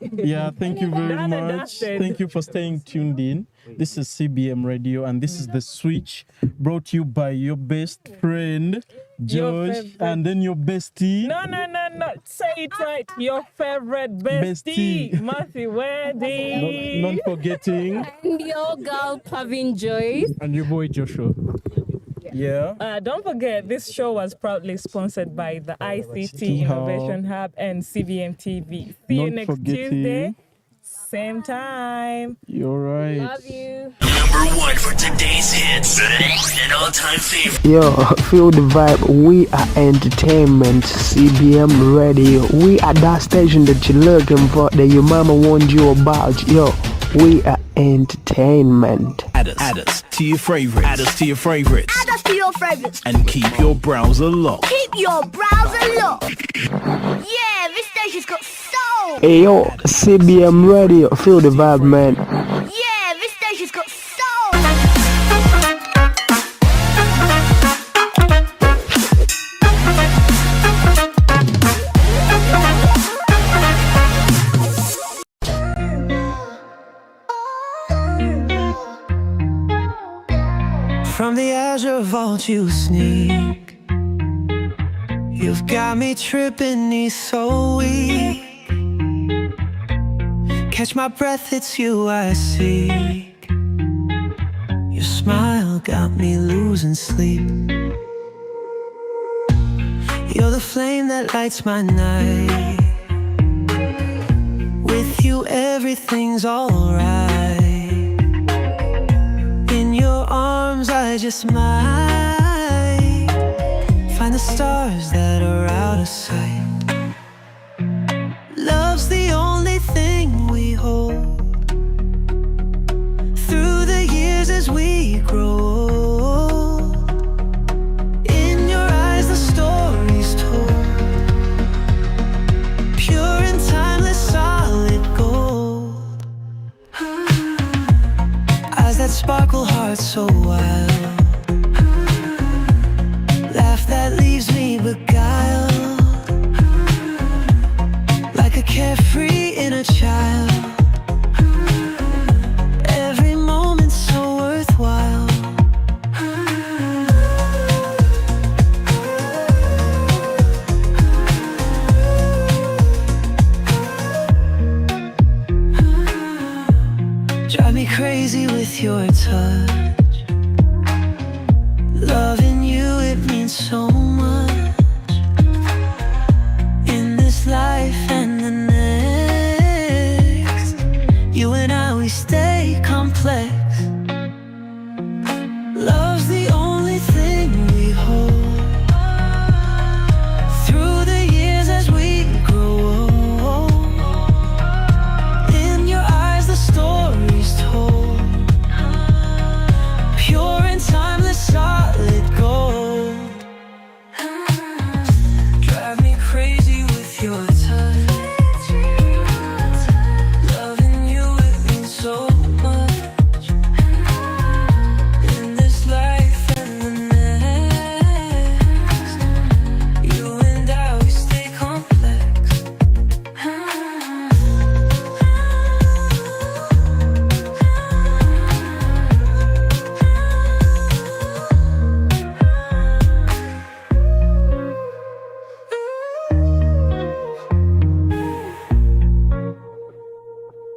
Yeah, thank you very much. Thank you for staying tuned in. This is CBM Radio, and this is The Switch, brought to you by your best friend, Josh, and then your bestie. No. Say it right. Your favorite bestie. Matthew Wendy. Not forgetting. And your girl, Pavin Joyce. And your boy, Joshua. Yeah. Don't forget, this show was proudly sponsored by the ICT Innovation Hub and CBM TV. See you next Tuesday, same time. You're right. Love you. Number one for today's hits and all-time favorite. Yo, feel the vibe. We are entertainment. CBM Radio. We are that station that you're looking for, that your mama warned you about. Yo, we are entertainment. Add us to your favorites. Add us to your favorites. Add us to your favorites. And keep your browser locked. Keep your browser locked. Yeah, this station's got soul. Hey yo, CBM Radio. Feel the vibe, man. Yeah, this station's got soul. From the azure vault you sneak. You've got me tripping, knees so weak. Catch my breath, it's you I seek. Your smile got me losing sleep. You're the flame that lights my night. With you everything's alright. In your arms I just might find the stars that are out of sight. Love's the only thing we hold through the years as we grow old. In your eyes the story's told, pure and timeless, solid gold. crazy with your touch.